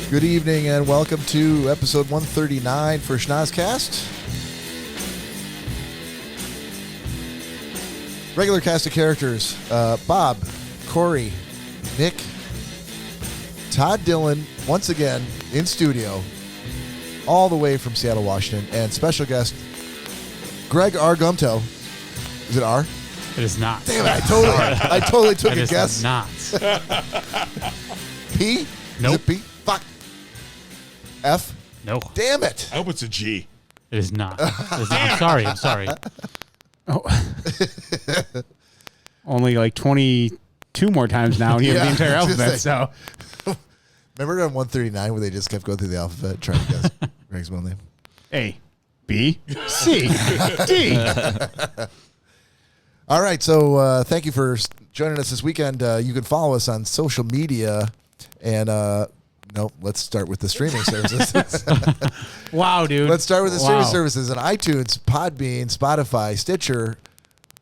Good evening and welcome to episode 139 for Schnozzcast. Regular cast of characters, Bob, Cory, Nick, Todd Dillon, once again in studio, all the way from Seattle, Washington, and special guest, Greg Gumtow. Is it R? It is not. Damn it, I totally took a guess. It is not. P? Nope. Is it P? Fuck. F? No. Damn it. I hope it's a G. It is not. I'm sorry. Oh. Only like 22 more times now, and you have the entire alphabet, so. Remember on 139 where they just kept going through the alphabet trying to guess Greg's middle name? A, B, C, D. All right, so thank you for joining us this weekend. You can follow us on social media, and let's start with the streaming services. Wow, dude. Let's start with the streaming services on iTunes, Podbean, Spotify, Stitcher,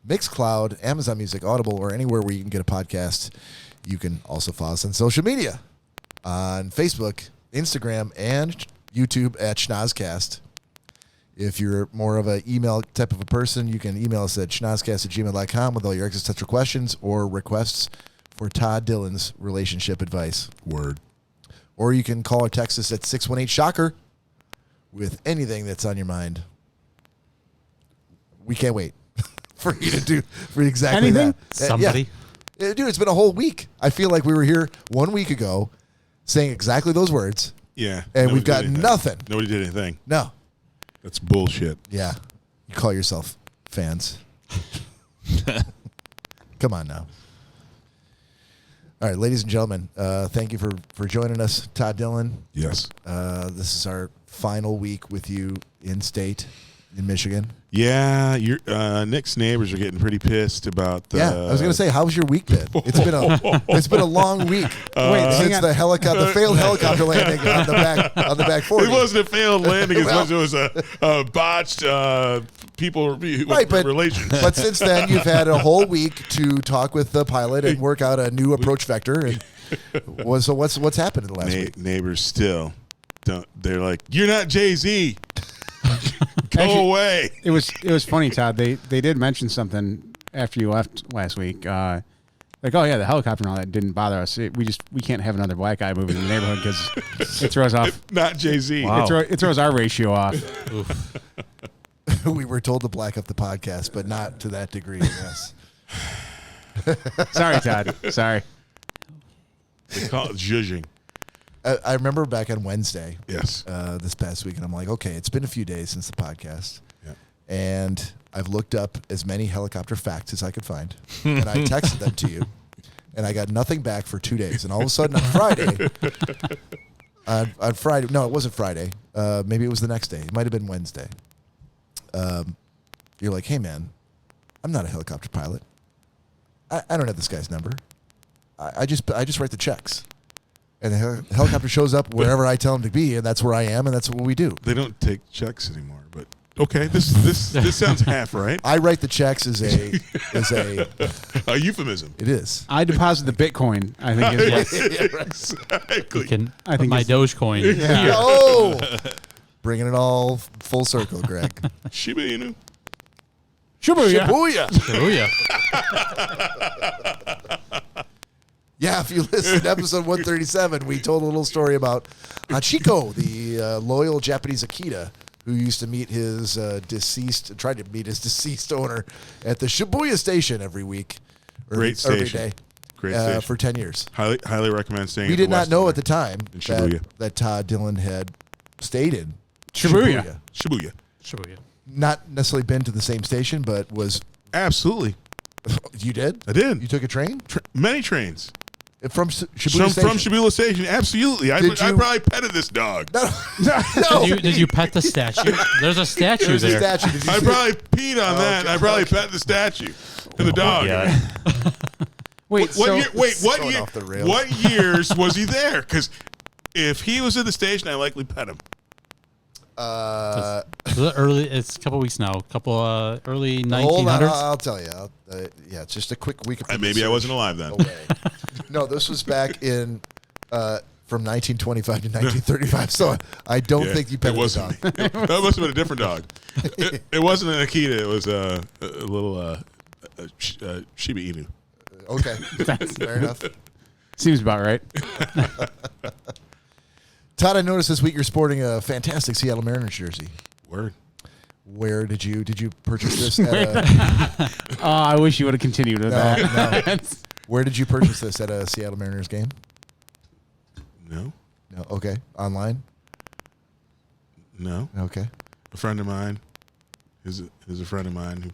Mixcloud, Amazon Music, Audible, or anywhere where you can get a podcast. You can also follow us on social media on Facebook, Instagram, and YouTube at Schnozzcast. If you're more of an email type of a person, you can email us at schnozzcast@gmail.com with all your existential questions or requests for Todd Dillon's relationship advice. Word. Or you can call or text us at 618-SHOCKER with anything that's on your mind. We can't wait for you to do for exactly anything? that. Somebody. Yeah. Dude, it's been a whole week. I feel like we were here 1 week ago saying exactly those words. Yeah. And we've got nothing. Nobody did anything. No. That's bullshit. Yeah. You call yourself fans. Come on now. All right, ladies and gentlemen, thank you for joining us. Todd Dillon. Yes. This is our final week with you in state, in Michigan. Yeah, Nick's neighbors are getting pretty pissed about the... Yeah, I was going to say, how's your week been? It's been a long week. Since the failed helicopter landing on the back 40. It wasn't a failed landing as much as it was a botched relations. But since then, you've had a whole week to talk with the pilot and work out a new approach vector. And so what's happened in the last week? Neighbors still don't. They're like, you're not Jay-Z. Go Actually, away. It was funny, Todd. They did mention something after you left last week. Like, oh yeah, the helicopter and all that didn't bother us. We can't have another black guy moving in the neighborhood because it throws off. Not Jay-Z. Wow. It throws our ratio off. We were told to black up the podcast, but not to that degree. Yes. Sorry, Todd. Sorry. They call it zhuzhing. I remember back on Wednesday. Yes. This past week, and I'm like, okay, it's been a few days since the podcast. Yeah. And I've looked up as many helicopter facts as I could find, and I texted them to you, and I got nothing back for 2 days. And all of a sudden on Friday, no, it wasn't Friday. Maybe it was the next day. It might have been Wednesday. You're like, hey man, I'm not a helicopter pilot. I don't have this guy's number. I just write the checks. And the helicopter shows up wherever I tell him to be, and that's where I am, and that's what we do. They don't take checks anymore, but okay, this sounds half right. I write the checks as a A euphemism. It is. I deposit the Bitcoin. I think is what. Yeah, right. Exactly. I think my it's- Dogecoin. Yeah. Here. Oh, bringing it all full circle, Greg. Shiba Inu. Shibuya. Booyah. Oh, yeah. Yeah, if you listen to episode 137, we told a little story about Hachiko, the loyal Japanese Akita, who used to meet his tried to meet his deceased owner at the Shibuya station every week. Great Every station. day. Great station. For 10 years. Highly recommend staying. We at did the not know Westin at the time in Shibuya. that Todd Dillon had stayed in Shibuya. Shibuya. Shibuya. Not necessarily been to the same station, but was... Absolutely. You did? I did. You took a train? Many trains. From Shibuya From Station? Shibuya Station. Absolutely. I probably petted this dog. No. Did you pet the statue? There's a statue There's there. a statue. Did you I see probably peed on that. okay. I probably pet the statue and the dog. Yeah. Wait, so going off the rails. What years was he there? Because if he was in the station, I likely pet him. It's a couple weeks now. Early 1900s. Hold on, I'll tell you. Yeah, it's just a quick week. Maybe I wasn't alive then. Away. No, this was back in from 1925 to 1935. So I don't think you petted the dog. That must have been a different dog. It wasn't an Akita. It was a little Shiba Inu. Okay, fair enough. Seems about right. Todd, I noticed this week you're sporting a fantastic Seattle Mariners jersey. Word. Where did you purchase this? I wish you would have continued with that. No. Where did you purchase this, at a Seattle Mariners game? No. No. Okay. Online? No. Okay. A friend of mine is a friend of mine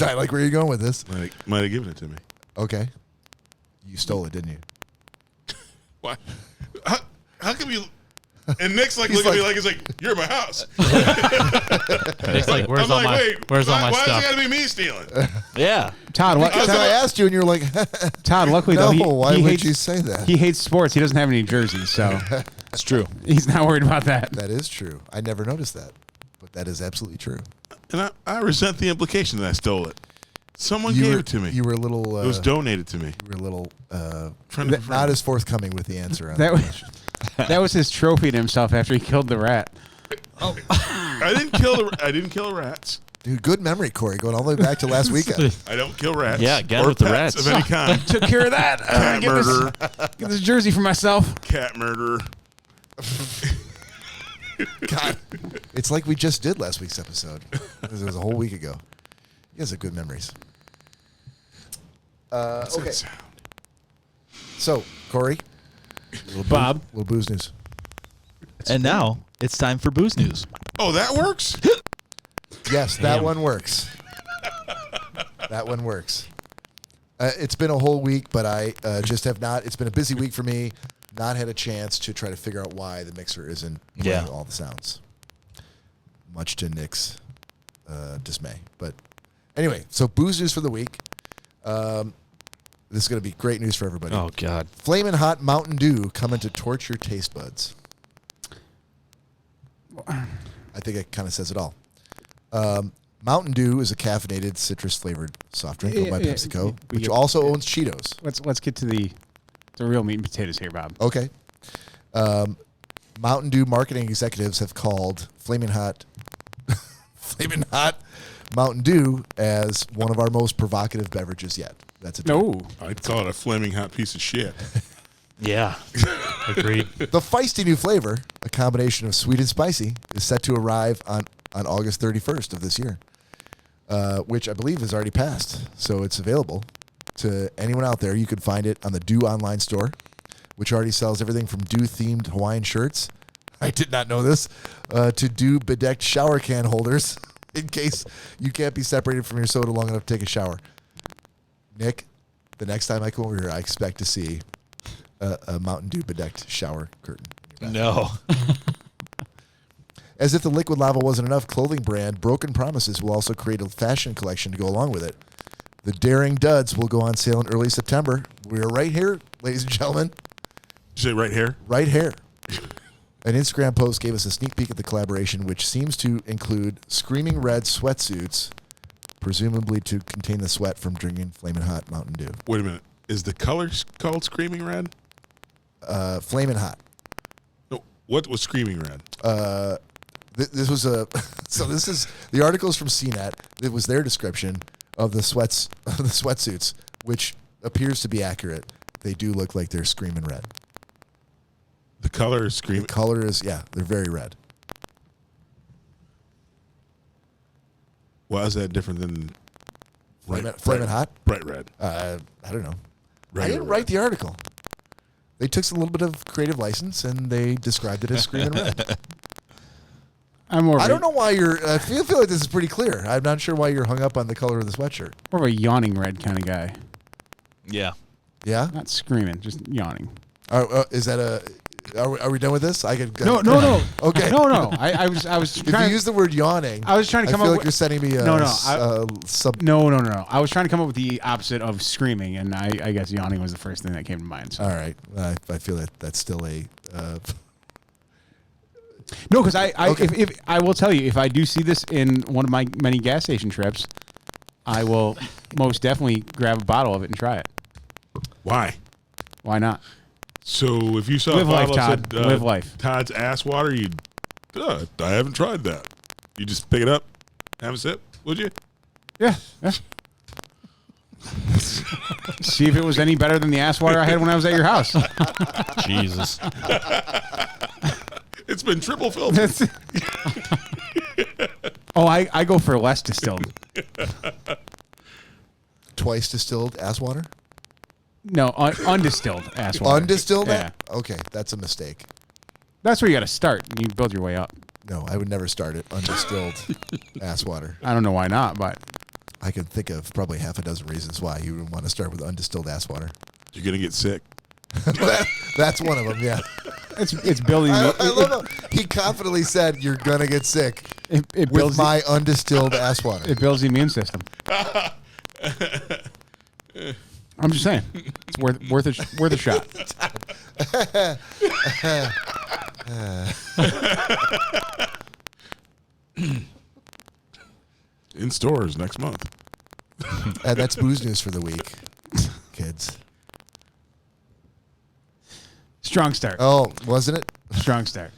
I like where you're going with this. who might have given it to me. Okay. You stole it, didn't you? What? How come you? And Nick's like looking at me like he's like, you're at my house. It's like, where's I'm all like, my wait, where's all my why stuff? does it got to be me stealing? Yeah. Todd, what? Because I asked you, and you're like, Todd, luckily no, though, why he would hates, you say that? He hates sports. He doesn't have any jerseys, so That's true. he's not worried about that. That is true. I never noticed that, but that is absolutely true. And I resent the implication that I stole it. Someone gave it to me. You were a little. It was donated to me. You were a little Friend of a friend. not as forthcoming with the answer. On That that was, that was his trophy to himself after he killed the rat. I didn't kill the rats. Dude, good memory, Corey. Going all the way back to last weekend. I don't kill rats. Yeah, again or with the pets rats. of any kind. Took care of that. Cat Get murder. get this jersey for myself. Cat murder. God, it's like we just did last week's episode. It was a whole week ago. You guys have good memories. What's Okay, that sound? so Corey, Bob. little booze news. And now it's time for booze news. Oh, that works? Yes, that Damn. one works. That one works. It's been a whole week, but I just have not. It's been a busy week for me. Not had a chance to try to figure out why the mixer isn't playing all the sounds. Much to Nick's dismay. But anyway, so booze news for the week. This is going to be great news for everybody. Oh, God. Flamin' Hot Mountain Dew coming to torch your taste buds. I think it kind of says it all. Mountain Dew is a caffeinated, citrus-flavored soft drink owned by PepsiCo, which also owns Cheetos. Let's get to the real meat and potatoes here, Bob. Okay. Mountain Dew marketing executives have called Flamin' Hot Mountain Dew as one of our most provocative beverages yet. That's a No. I'd call it a flaming hot piece of shit. Yeah. Agreed. The feisty new flavor, a combination of sweet and spicy, is set to arrive on August 31st of this year, which I believe has already passed. So it's available to anyone out there. You can find it on the Dew online store, which already sells everything from Dew-themed Hawaiian shirts. I did not know this. To Dew-bedecked shower can holders in case you can't be separated from your soda long enough to take a shower. Nick, the next time I come over here, I expect to see a Mountain Dew bedecked shower curtain. No. As if the liquid lava wasn't enough, clothing brand Broken Promises will also create a fashion collection to go along with it. The Daring Duds will go on sale in early September. We're right here, ladies and gentlemen. Did you say right here? Right here. An Instagram post gave us a sneak peek at the collaboration, which seems to include screaming red sweatsuits, presumably to contain the sweat from drinking Flamin' Hot Mountain Dew. Wait a minute. Is the color called Screaming Red? Flamin' Hot. No. What was Screaming Red? This was a so this is the article is from CNET. It was their description of the sweatsuits, which appears to be accurate. They do look like they're screaming red. The color is Screaming. The color is they're very red. Why is that different than Flamin' Hot? Bright red. I don't know. I Regular didn't write red. the article. They took a little bit of creative license and they described it as screaming red. I'm more. I don't know why you're. I feel like this is pretty clear. I'm not sure why you're hung up on the color of the sweatshirt. More of a yawning red kind of guy. Yeah. Yeah. Not screaming, just yawning. Is that a? Are we done with this? I could. No. Okay. No. I was If trying. you use the word yawning, I was trying to come I feel up like with. you're sending me a No. sub. I was trying to come up with the opposite of screaming, and I guess yawning was the first thing that came to mind. So. All right. I feel that that's still a. No, because Okay. if I will tell you, if I do see this in one of my many gas station trips, I will most definitely grab a bottle of it and try it. Why? Why not? So if you saw Live a life, bottle that Todd. said, Live life. Todd's ass water, I haven't tried that. You just pick it up, have a sip, would you? Yeah. See if it was any better than the ass water I had when I was at your house. Jesus. It's been triple filtered. Oh, I go for less distilled. Twice distilled ass water? No, undistilled ass water. Undistilled? Yeah. Okay, that's a mistake. That's where you got to start. You build your way up. No, I would never start it undistilled ass water. I don't know why not, but I can think of probably half a dozen reasons why you would want to start with undistilled ass water. You're going to get sick. That's one of them, yeah. it's building. I love how he confidently said, you're going to get sick It with builds my undistilled ass water. It builds the immune system. I'm just saying, it's worth a shot. In stores next month. And that's booze news for the week, kids. Strong start. Oh, wasn't it? Strong start.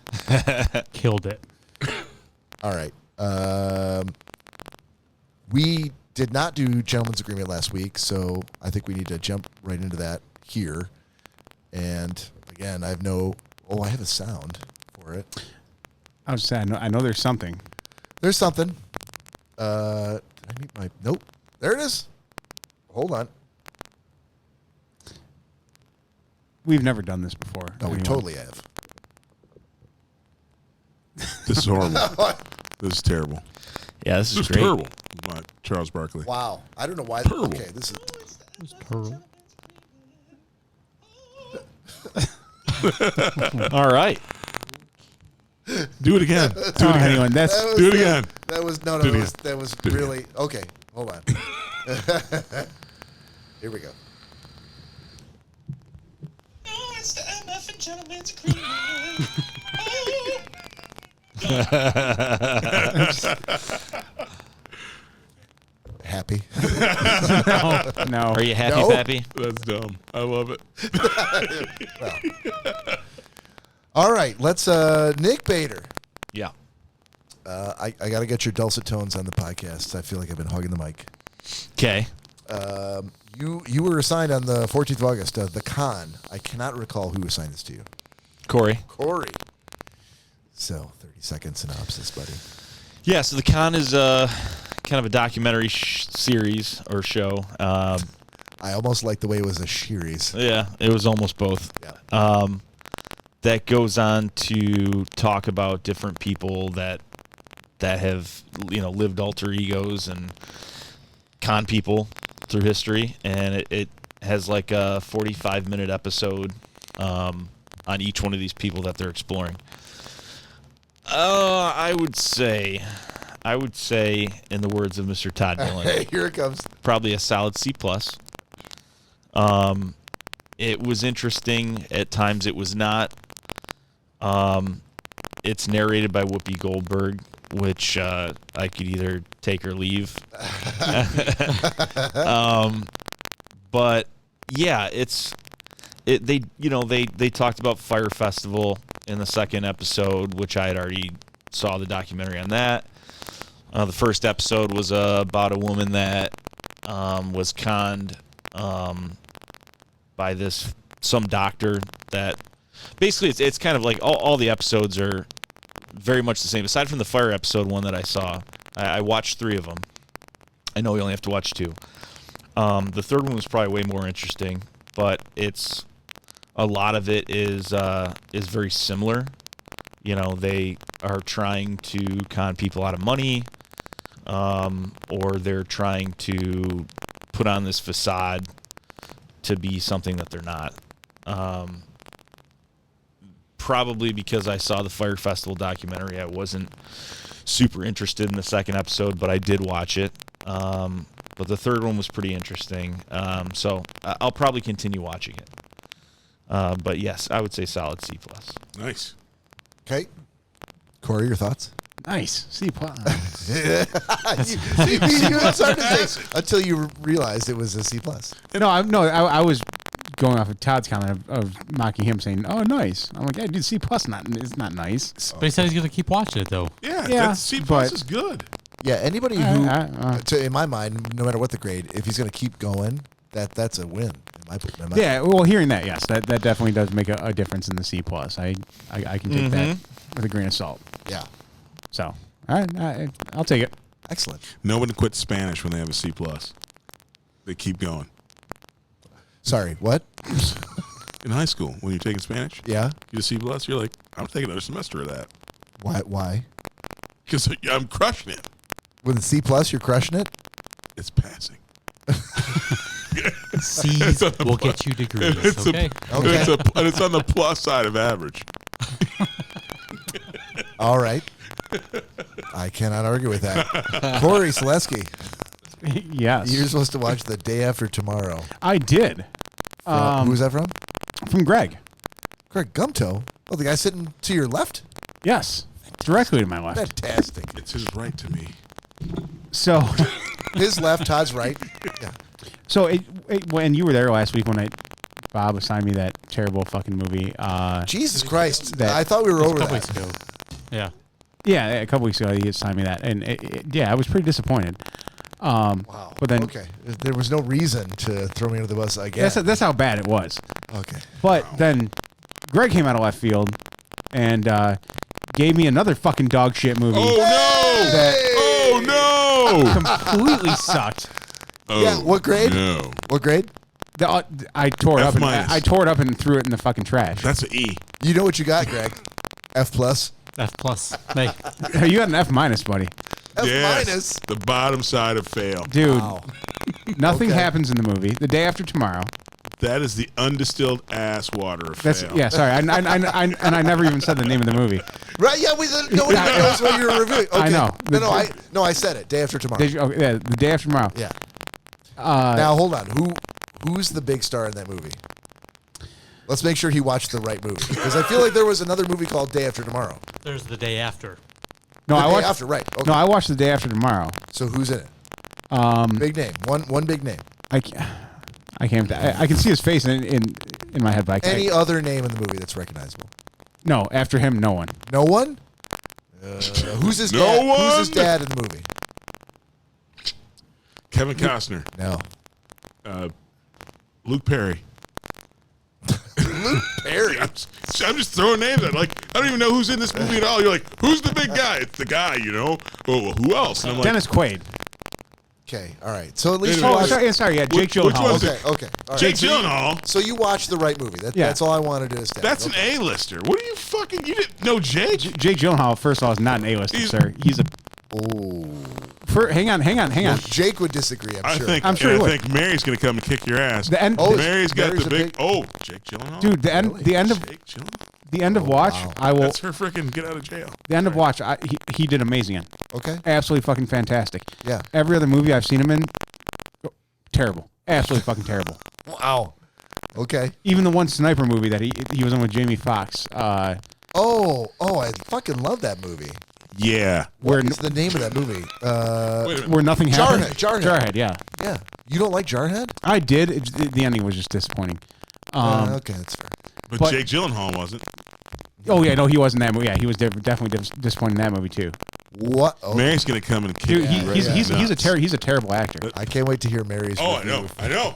Killed it. All right. We did not do gentleman's agreement last week, so I think we need to jump right into that here. And again, I have I have a sound for it. I was saying, I know there's something. There's something. Did I meet my? Nope. There it is. Hold on. We've never done this before. No, we Anyone. totally have. This is horrible. This is terrible. Yeah, this This is is great. terrible. Charles Barkley. Wow. I don't know why. Terrible. Okay, this is. Pearl. All right. Do it again. Do it again. Anyone, that's That was Do it the- again. That was no. Do it That was Do it really okay. Hold on. Here we go. Oh, it's the MF and Gentleman's Agreement. Happy. no. Are you happy, No. Pappy? That's dumb. I love it. All right. Let's. Nick Bader. Yeah. I got to get your dulcet tones on the podcast. I feel like I've been hogging the mic. Okay. You were assigned on the 14th of August. The con. I cannot recall who assigned this to you. Corey. Cory. So 30-second synopsis, buddy. Yeah, so the con is kind of a documentary series or show. I almost like the way it was a series. Yeah, it was almost both. Yeah. That goes on to talk about different people that have lived alter egos and con people through history, and it has like a 45-minute episode on each one of these people that they're exploring. I would say, in the words of Mr. Todd Dillon, Hey, here it comes. probably a solid C+. It was interesting. At times it was not. It's narrated by Whoopi Goldberg, which I could either take or leave. But yeah, they talked about Fire Festival in the second episode, which I had already saw the documentary on that. The first episode was about a woman that was conned by some doctor that basically it's kind of like all the episodes are very much the same. Aside from the fire episode one that I saw, I watched 3 of them. I know we only have to watch 2. The third one was probably way more interesting, but a lot of it is very similar. They are trying to con people out of money, or they're trying to put on this facade to be something that they're not. Probably because I saw the Fire Festival documentary, I wasn't super interested in the second episode, but I did watch it. But the third one was pretty interesting, so I'll probably continue watching it. But yes, I would say solid C+. Nice. Okay. Cory, your thoughts? Nice. C+. you started to say until you realized it was a C+. No, I was going off of Todd's comment of mocking him, saying, "Oh, nice." I'm like, "Yeah, dude, C+ it's not nice." But he said he's gonna keep watching it though. Yeah, Yeah, that C+ but- is good. Yeah, anybody who, in my mind, no matter what the grade, if he's going to keep going, that's a win. In my Yeah, well, hearing that, yes, that definitely does make a difference in the C+. I can take that with a grain of salt. Yeah. So, all right, I'll take it. Excellent. Nobody quits Spanish when they have a C+. They keep going. Sorry, what? In high school, when you're taking Spanish, Yeah. you get a C+, you're like, I'm taking another semester of that. Why? Because I'm crushing it. With a C+, you're crushing it? It's passing. C's will get you degrees. It's Okay. and it's on the plus side of average. All right. I cannot argue with that. Cory Selesky, Yes. you're supposed to watch The Day After Tomorrow. I did. Who's that from? From Greg. Greg Gumtow. Oh, the guy sitting to your left? Yes. Directly to my left. Fantastic. It's his right to me. So, His left, Todd's right. Yeah. so when you were there last week when Bob assigned me that terrible fucking movie. Jesus Christ. That- I thought we were It's a over couple that. weeks ago. Yeah. Yeah, a couple weeks ago he assigned me that, and yeah, I was pretty disappointed. Wow. But then okay. There was no reason to throw me under the bus again. that's how bad it was. Okay. But then Greg came out of left field and gave me another fucking dog shit movie Oh, no! that Oh, no! completely sucked. Oh, Yeah, what grade? No. What grade? I tore it F up. And, minus. I tore it up and threw it in the fucking trash. That's an E. You know what you got, Greg? F+. F+. Hey, You got an F minus, buddy. F Yes, minus. the bottom side of fail. Dude, Wow. nothing Okay. happens in the movie. The Day After Tomorrow. That is the undistilled ass water of That's fail. yeah. Sorry, and I never even said the name of the movie. Right? Yeah, nobody knows what you're reviewing. Okay. I know. I said it. Day After Tomorrow. Did you, okay, yeah, the Day After Tomorrow. Yeah. Now hold on. Who's the big star in that movie? Let's make sure he watched the right movie because I feel like there was another movie called Day After Tomorrow. there's the day after. No, The I Day watched. After, right? Okay. No, I watched the Day After Tomorrow. So who's in it? Big name. One big name. I can't. I can see his face in my head, but I can't. Any other name in the movie that's recognizable? No, after him, no one. No one. Who's his No dad? Who's his one? dad in the movie? Kevin Costner. No. Luke Perry. Luke Perry. I'm just throwing names out. Like, I don't even know who's in this movie at all. You're like, who's the big guy? It's the guy, you know? Oh, well, who else? And I'm like, Dennis Quaid. Okay. All right. So at least you Oh, watched. Sorry, yeah, Jake Which Gyllenhaal. one's Okay. Okay. All right. Jake So you- Gyllenhaal. So you watched the right movie. Yeah. That's all I wanted to establish. That's an A-lister. What are you fucking... You didn't know Jake? Jake Gyllenhaal, first of all, is not an A-lister, He's- sir. He's a. Oh. Hang on. Well, Jake would disagree. I'm I sure. think, I'm sure and he I would. think Mary's going to come and kick your ass. The end. Oh, Mary's got Mary's the a big... big- Oh, Jake Gyllenhaal? dude, the end. Really? The end of Jake Gyllenhaal? the end of Watch. wow. I will. That's her freaking get out of jail. The end of Watch. He did amazing in. Okay. Absolutely fucking fantastic. Yeah. Every other movie I've seen him in, terrible. Absolutely fucking terrible. Wow. Okay. Even the one sniper movie that he was in with Jamie Foxx. Oh, I fucking love that movie. Yeah. What's the name of that movie? Wait a minute. Where nothing happened. Jarhead. Yeah. Yeah. You don't like Jarhead? I did. The ending was just disappointing. Okay, that's fair. But Jake Gyllenhaal wasn't. Oh yeah, no, he wasn't in that movie. Yeah, he was definitely disappointing in that movie too. What? Oh, Mary's going to come and kick Dude, you. he's nuts. he's a terrible actor. I can't wait to hear Mary's. Oh, I review. know. I know.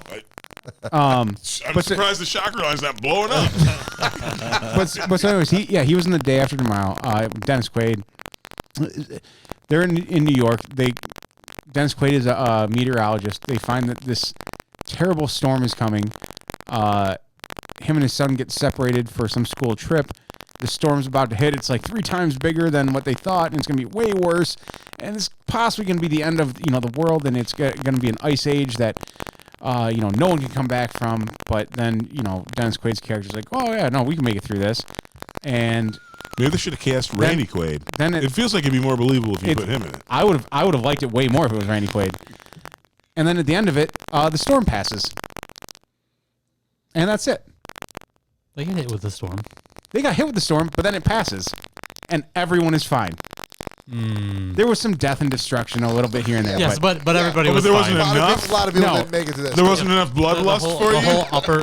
Um, I'm But- surprised the chakra line's not blowing up. but so anyways, he was in The Day After Tomorrow. Dennis Quaid. They're in New York. Dennis Quaid is a meteorologist. They find that this terrible storm is coming. Him and his son get separated for some school trip. The storm's about to hit. It's like 3 times bigger than what they thought, and it's going to be way worse. And it's possibly going to be the end of the world, and it's going to be an ice age that no one can come back from. But then Dennis Quaid's character's like, oh yeah, no, we can make it through this. And Maybe they should have cast Randy Quaid. then It feels like it'd be more believable if you put him in it. I would have liked it way more if it was Randy Quaid. And then at the end of it, the storm passes, and that's it. They get hit with the storm. They got hit with the storm, but then it passes, and everyone is fine. There was some death and destruction a little bit here and there. Yes, but everybody Oh, was but there fine. wasn't A lot of people No. didn't make it to this. There wasn't enough bloodlust for you.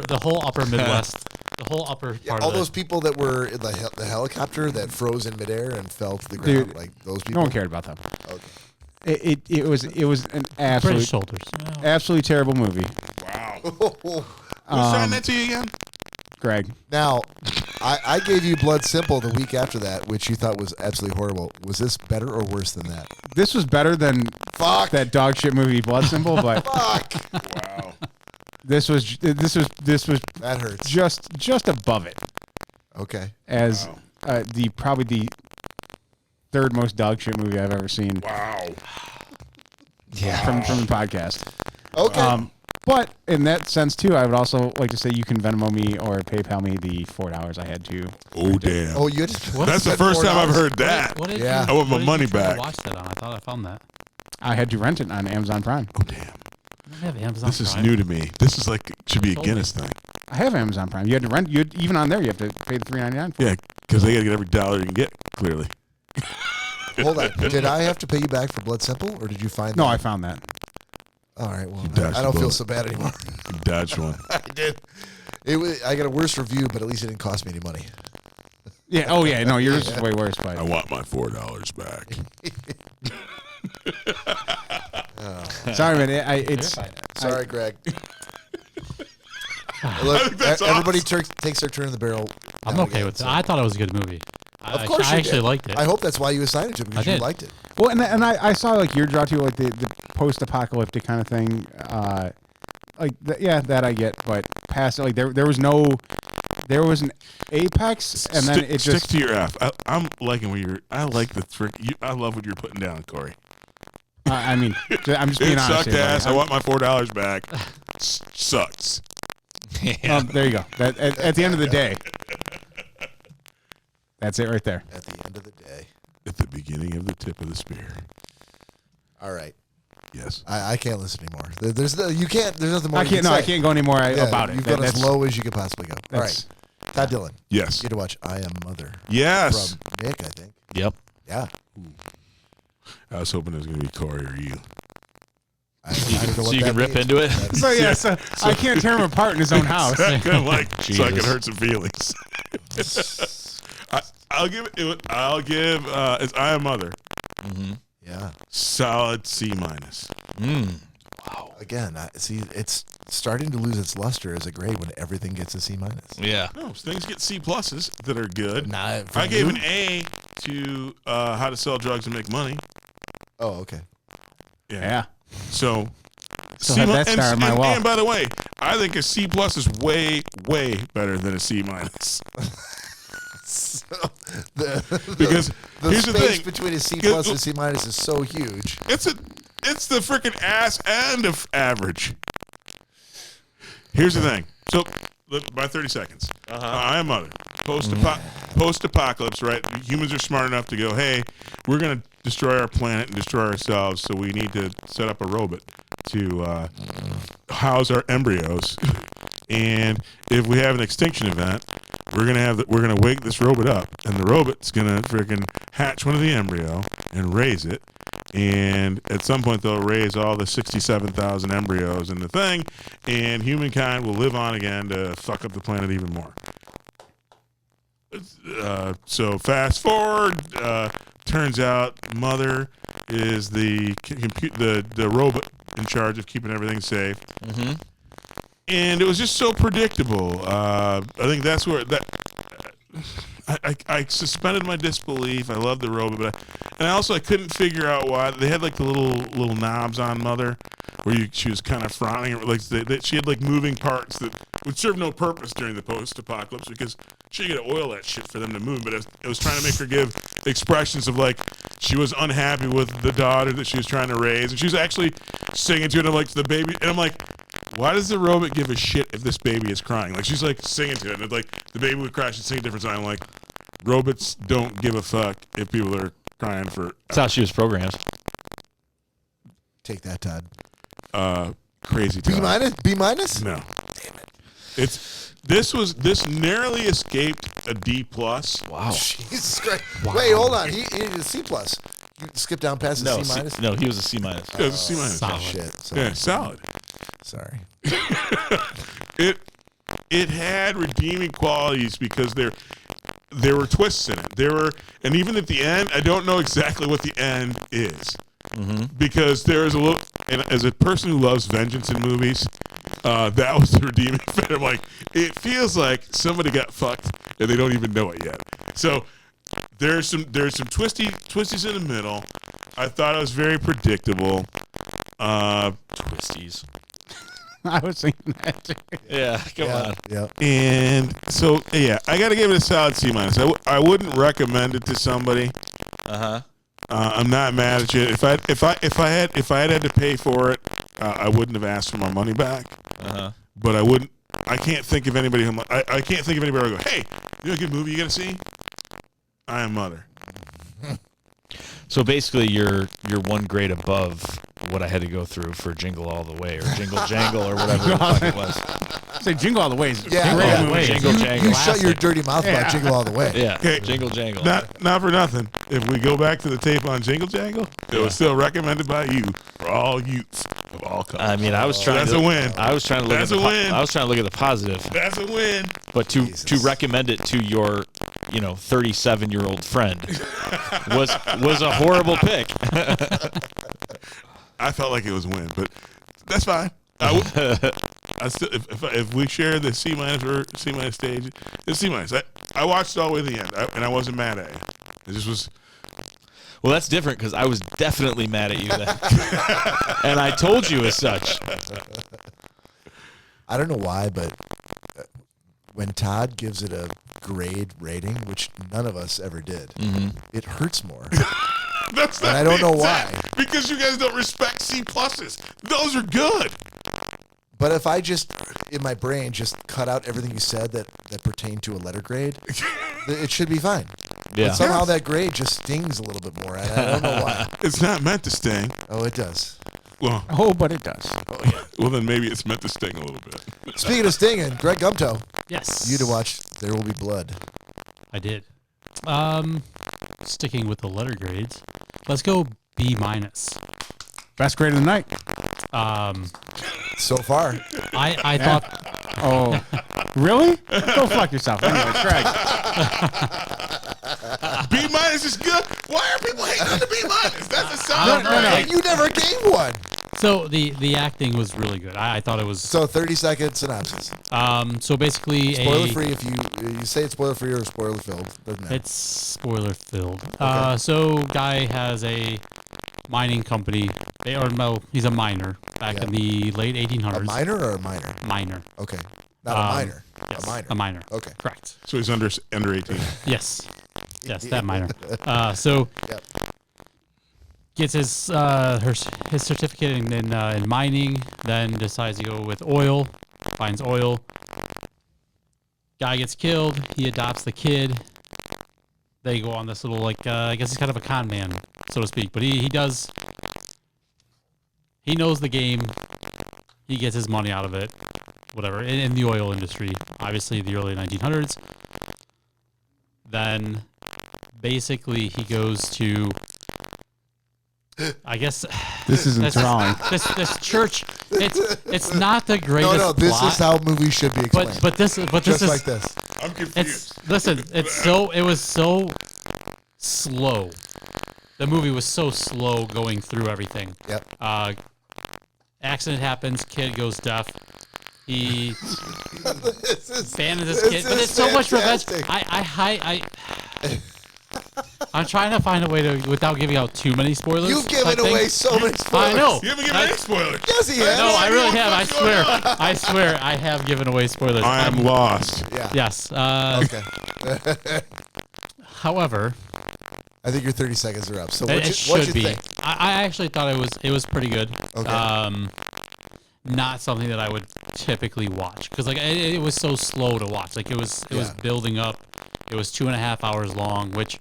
The whole upper Midwest, the whole upper part all of those it. people that were in the helicopter that froze in midair and fell to the ground, Dude, like those people. No one cared about them. Okay. It was an British absolutely soldiers. absolutely terrible movie. Wow. Who's saying that to you again? Greg, Now, I gave you Blood Simple the week after that, which you thought was absolutely horrible. Was this better or worse than that? this was better than Fuck. that dog shit movie Blood Simple, but Fuck. Wow. this was That hurts. just above it Okay. as probably the third most dog shit movie I've ever seen Wow. from the podcast. Okay. But in that sense too, I would also like to say you can Venmo me or PayPal me the $4 I had to. Oh damn. oh, you just That's the first time I've heard that. What did Yeah. you, I want my what did money you try to back. Watch that on. I thought I found that. I had to rent it on Amazon Prime. Oh damn. I have Amazon This is Prime. new to me. This is like should be a Told me. Guinness thing. I have Amazon Prime. You had to rent. Even on there, you have to pay the $3.99 for it. Yeah, because they got to get every dollar you can get. Clearly. Hold on. Did I have to pay you back for Blood Simple, or did you find? No, that? I found that. All right. Well, dodged I don't the feel bullet. so bad anymore. You dodged one. I did. It was. I got a worse review, but at least it didn't cost me any money. Yeah. Oh yeah. No, yours is way worse. I But want my $4 back. sorry, man. It's Sorry, Greg. I Look, think that's everybody awesome. takes their turn in the barrel. I'm now okay again, with it. so- I thought it was a good movie. Of course, I you actually did. liked it. I hope that's why you assigned it to me, because I you did. liked it. well, and I saw like your draw to like the post-apocalyptic kind of thing. That I get, but past it, like there was an apex, and then it stick just to your F. I'm liking what you're. I like the trick. I love what you're putting down, Corey. I mean, I'm just being It honest. sucked here, ass. buddy. I want my $4 back. Sucks. There you go. At the end of the day, that's it right there. At the end of the day. At the beginning of the tip of the spear. All right. Yes. I can't listen anymore. There's nothing more. I you can't. can No, I say. can't go any more Yeah, about it. You've That- gone as that's- low as you could possibly go. All right. that's- Todd Dillon. Yes. You get to watch I Am Mother Yes. from Nick, I think. Yep. Yeah. I was hoping it was going to be Corey or you. I don't know So what you that can rip means. into it. So yeah, so I can't tear him apart in his own house. Kind of like so I can Jesus. hurt some feelings. I'll give it. I'll give. It's I Am Mother. Yeah. Solid C minus. Again, see, it's starting to lose its luster as a grade when everything gets a C minus. Yeah. No, things get C pluses that are good. Not from I gave you? an A to How to Sell Drugs and Make Money. Oh, okay. Yeah. So, Still have that star on my wall. And by the way, I think a C plus is way, way better than a C minus. So Because the here's the space thing. between a C Because- plus and C minus is so huge. It's the freaking ass end of average. Here's the thing. So, by 30 seconds. I Am Mother. Post-apocalypse, right? Humans are smart enough to go, hey, we're going to destroy our planet and destroy ourselves, so we need to set up a robot to house our embryos. And if we have an extinction event, we're gonna wake this robot up, and the robot's gonna freaking hatch one of the embryo and raise it. And at some point, they'll raise all the 67,000 embryos in the thing, and humankind will live on again to fuck up the planet even more. So fast forward, turns out Mother is the robot in charge of keeping everything safe. And it was just so predictable. I think that's where I suspended my disbelief. I loved the robot, and I couldn't figure out why they had like the little knobs on Mother, where she was kind of frowning, like she had like moving parts that would serve no purpose during the post-apocalypse because she could oil that shit for them to move. But it was trying to make her give expressions of like she was unhappy with the daughter that she was trying to raise, and she was actually singing to it. And I'm like, to the baby, and I'm like, why does the robot give a shit if this baby is crying? Like, she's like singing to it, and like the baby would cry, she'd sing a different song. I'm like, robots don't give a fuck if people are crying for. That's how she was programmed. Take that, Todd. Crazy. B Todd. minus? B minus? No. This narrowly escaped a D plus. Wow. Jesus Christ. Wait, hold on. He needed a C plus. You skip down past the No, C minus. no, he was a C minus. Yeah, it's a C minus. Solid. Shit. Sorry. Yeah, solid. Sorry. It had redeeming qualities because there were twists in it. And even at the end, I don't know exactly what the end is. Because there is a little, and as a person who loves vengeance in movies, that was the redeeming factor. I'm like, it feels like somebody got fucked and they don't even know it yet. So there's some twisties in the middle. I thought it was very predictable. Twisties. I was thinking that too. Yeah, come on. Yeah. And so yeah, I got to give it a solid C minus. I wouldn't recommend it to somebody. I'm not mad at you. If I had to pay for it, I wouldn't have asked for my money back. But I wouldn't. I can't think of anybody. I can't think of anybody who go, hey, you know a good movie you got to see? I Am Mother. So basically, you're one grade above what I had to go through for Jingle All the Way or Jingle Jangle or whatever the fuck it was. Say Jingle All the Way. Yeah, Great yeah. movie. Jingle Jangle. You shut your dirty mouth about Jingle All the Way. Yeah, Okay. Jingle Jangle. Not for nothing. If we go back to the tape on Jingle Jangle, it was still recommended by you for all youths of all colors. I mean, I was trying. That's to, a win. I was trying to look That's at a win. I was trying to look at the positive, That's a win. but to Jesus. recommend it to your 37-year-old friend was a horrible pick. I felt like it was a win, but that's fine. I still, if we share the C minus or C minus stage, it's C minus. I watched all the way to the end, and I wasn't mad at it. It just was. Well, that's different because I was definitely mad at you then, and I told you as such. I don't know why, but when Todd gives it a grade rating, which none of us ever did, it hurts more. That's And not I don't know being why. said, because you guys don't respect C pluses. Those are good. But if I just, in my brain, just cut out everything you said that pertained to a letter grade, it should be fine. Yeah. But somehow that grade just stings a little bit more, and I don't know why. It's not meant to sting. Oh, it does. Well, Oh, but it does. well then maybe it's meant to sting a little bit. Speaking of stinging, Greg Gumtow, Yes. you to watch There Will Be Blood. I did. Sticking with the letter grades, let's go B minus. Best grade of the night. So far. I thought Oh, really? Go fuck yourself. Anyway, Craig. B minus is good. Why are people hating on the B minus? That's a solid No. grade. You never gave one. so. The acting was really good. I thought it was. So 30-second synopsis. So basically Spoiler free if you say it's spoiler free or spoiler filled. Doesn't matter. It's spoiler filled. So guy has a mining company. He's a miner back in the late 1800s. A minor or a minor? Miner. Okay. Not a minor. Yes, A minor. A miner. Okay. Correct. So he's under 18. Yes. Yes, that miner. So Yep. gets his certificate in mining, then decides to go with oil, finds oil. Guy gets killed. He adopts the kid. They go on this little, I guess he's kind of a con man, so to speak. But he knows the game. He gets his money out of it, whatever, in the oil industry, obviously the early 1900s. Then basically he goes to, I guess This is this- enthralling. this church. It's not the greatest. No, this plot, is how movies should be explained. but this Just is like this. I'm confused. it was so slow. The movie was so slow going through everything. Yep. Accident happens, kid goes deaf. He This is abandons his this kid, but is it's so much revenge. fantastic. I'm trying to find a way to, without giving out too many spoilers. You've given type thing. away so many spoilers. I know. You haven't given any spoilers. Yes, he has. No, I really have. I What's going swear. on? I swear. I have given away spoilers. I am lost. Yeah. Yes. Okay. However, I think your 30 seconds are up. So it what'd should you be. think? I actually thought it was pretty good. Okay. Not something that I would typically watch because it was so slow to watch. Like it was building up. It was 2.5 hours long, which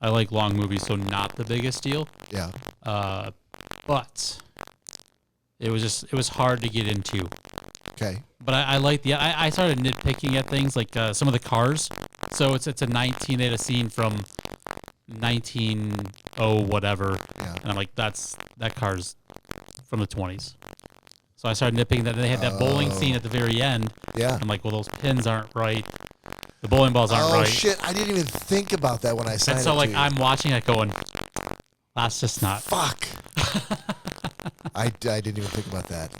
I like long movies, so not the biggest deal. Yeah. But it was hard to get into. Okay. But I like I started nitpicking at things like some of the cars. So it's a 19 at a scene from 19 whatever. Yeah. And I'm like, that car's from the 20s. So I started nipping that. They had that bowling scene at the very end. Yeah. I'm like, well, those pins aren't right. The bowling balls aren't Oh right. shit! I didn't even think about that when I signed And so it like to you. I'm watching it going, that's just not. Fuck. I didn't even think about that.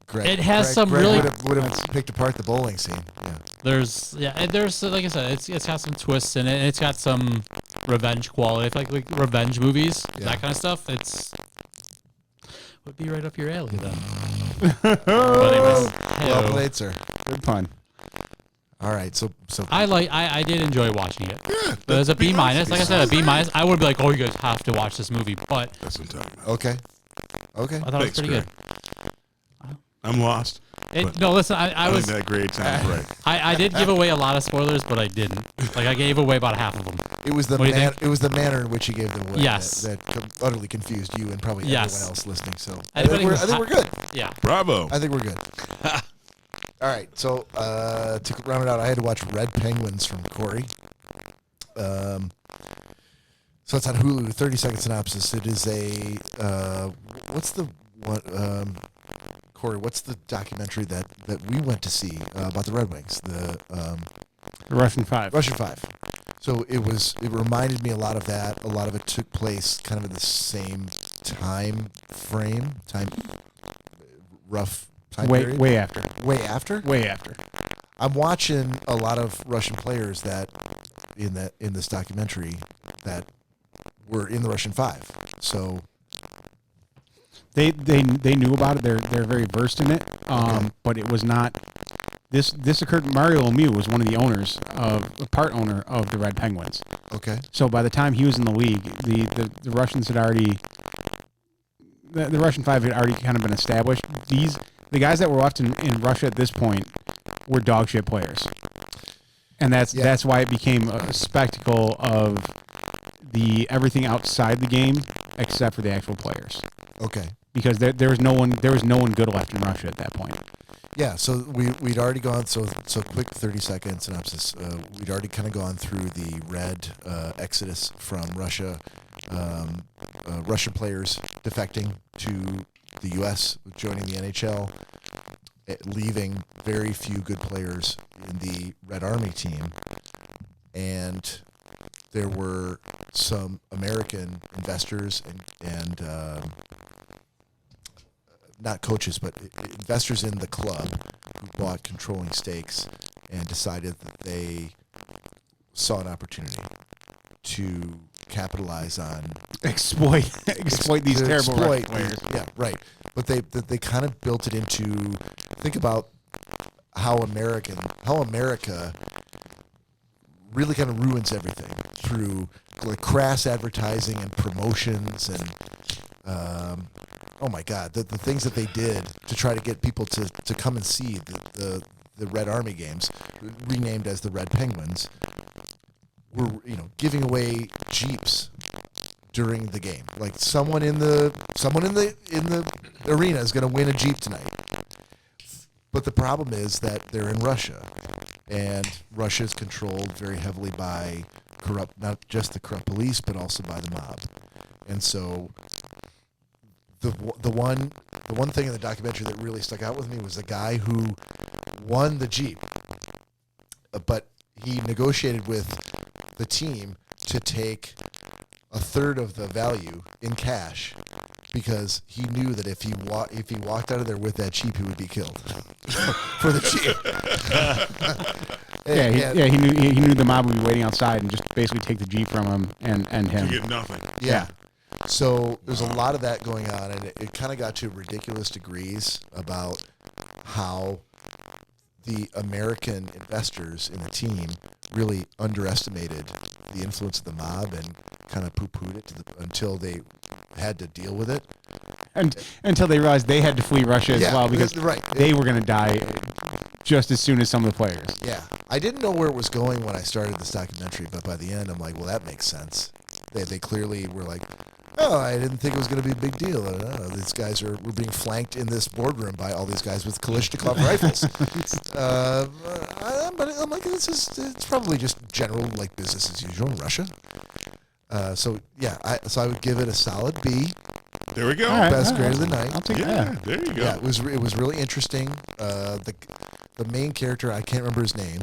Greg, It has some Greg really- would have picked apart the bowling scene. Yeah. There's like I said, it's got some twists in it. And it's got some revenge quality. If like revenge movies, Yeah. that kind of stuff. Would be right up your alley then. But anyways, Well hey-o. played, sir. Good pun. All right, so I did enjoy watching it. But as a B minus, like I said, a B minus, I would be like, oh, you guys have to watch this movie. But That's what I'm talking about. okay. I thought Thanks, it was pretty Greg. good. I'm lost. but No, listen, I I was think that grade sounds right. I did give away a lot of spoilers, but I didn't. Like I gave away about half of them. It was the What do you think? it was the manner in which he gave them away Yes. that utterly confused you and probably Yes. everyone else listening. So I Anybody think, who's we're good. Yeah. Bravo. I think we're good. All right, so to round it out, I had to watch Red Penguins from Cory. So it's on Hulu. 30-second synopsis. It is a what's the one? Cory, what's the documentary that we went to see about the Red Wings? The Russian 5. Russian 5. So it reminded me a lot of that. A lot of it took place kind of in the same rough time period. Way after. Way after? Way after. I'm watching a lot of Russian players that in this documentary that were in the Russian 5. So They knew about it. They're very versed in it. But it was not. This occurred. Mario Lemieux was one of the owners part owner of the Red Penguins. okay. So by the time he was in the league, the Russians had already. The Russian 5 had already kind of been established. The guys that were left in Russia at this point were dog shit players, and that's why it became a spectacle of everything outside the game except for the actual players. Okay. Because there was no one good left in Russia at that point. Yeah, so we'd already gone so quick 30-second synopsis. We'd already kind of gone through the Red exodus from Russia, Russian players defecting to the U.S., joining the NHL, leaving very few good players in the Red Army team, and there were some American investors and not coaches, but investors in the club who bought controlling stakes and decided that they saw an opportunity to capitalize on Exploit these to terrible exploit players. Yeah, right. But they kind of built it into, think about how America really kind of ruins everything through like crass advertising and promotions and oh my God, the things that they did to try to get people to come and see the Red Army games, renamed as the Red Penguins, were giving away Jeeps during the game. Like someone in the arena is going to win a Jeep tonight. But the problem is that they're in Russia, and Russia is controlled very heavily by not just the corrupt police, but also by the mob. And so the one thing in the documentary that really stuck out with me was the guy who won the Jeep, but he negotiated with the team to take a third of the value in cash because he knew that if he walked out of there with that Jeep, he would be killed for the Jeep. He knew the mob would be waiting outside and just basically take the Jeep from him and him. You get nothing. Yeah. So there's a lot of that going on, and it kind of got to ridiculous degrees about how the American investors in the team really underestimated the influence of the mob and kind of poo-pooed it until they had to deal with it. And until they realized they had to flee Russia as well because they were going to die just as soon as some of the players. Yeah. I didn't know where it was going when I started this documentary, but by the end, I'm like, well, that makes sense. They clearly were like, oh, I didn't think it was going to be a big deal. These guys were being flanked in this boardroom by all these guys with Kalashnikov rifles. But I'm like, it's probably just general like business as usual in Russia. So yeah, I would give it a solid B. There we go. All right. Best grade of the night. I'll take Yeah, that. there you go. Yeah, it was really interesting. The main character, I can't remember his name,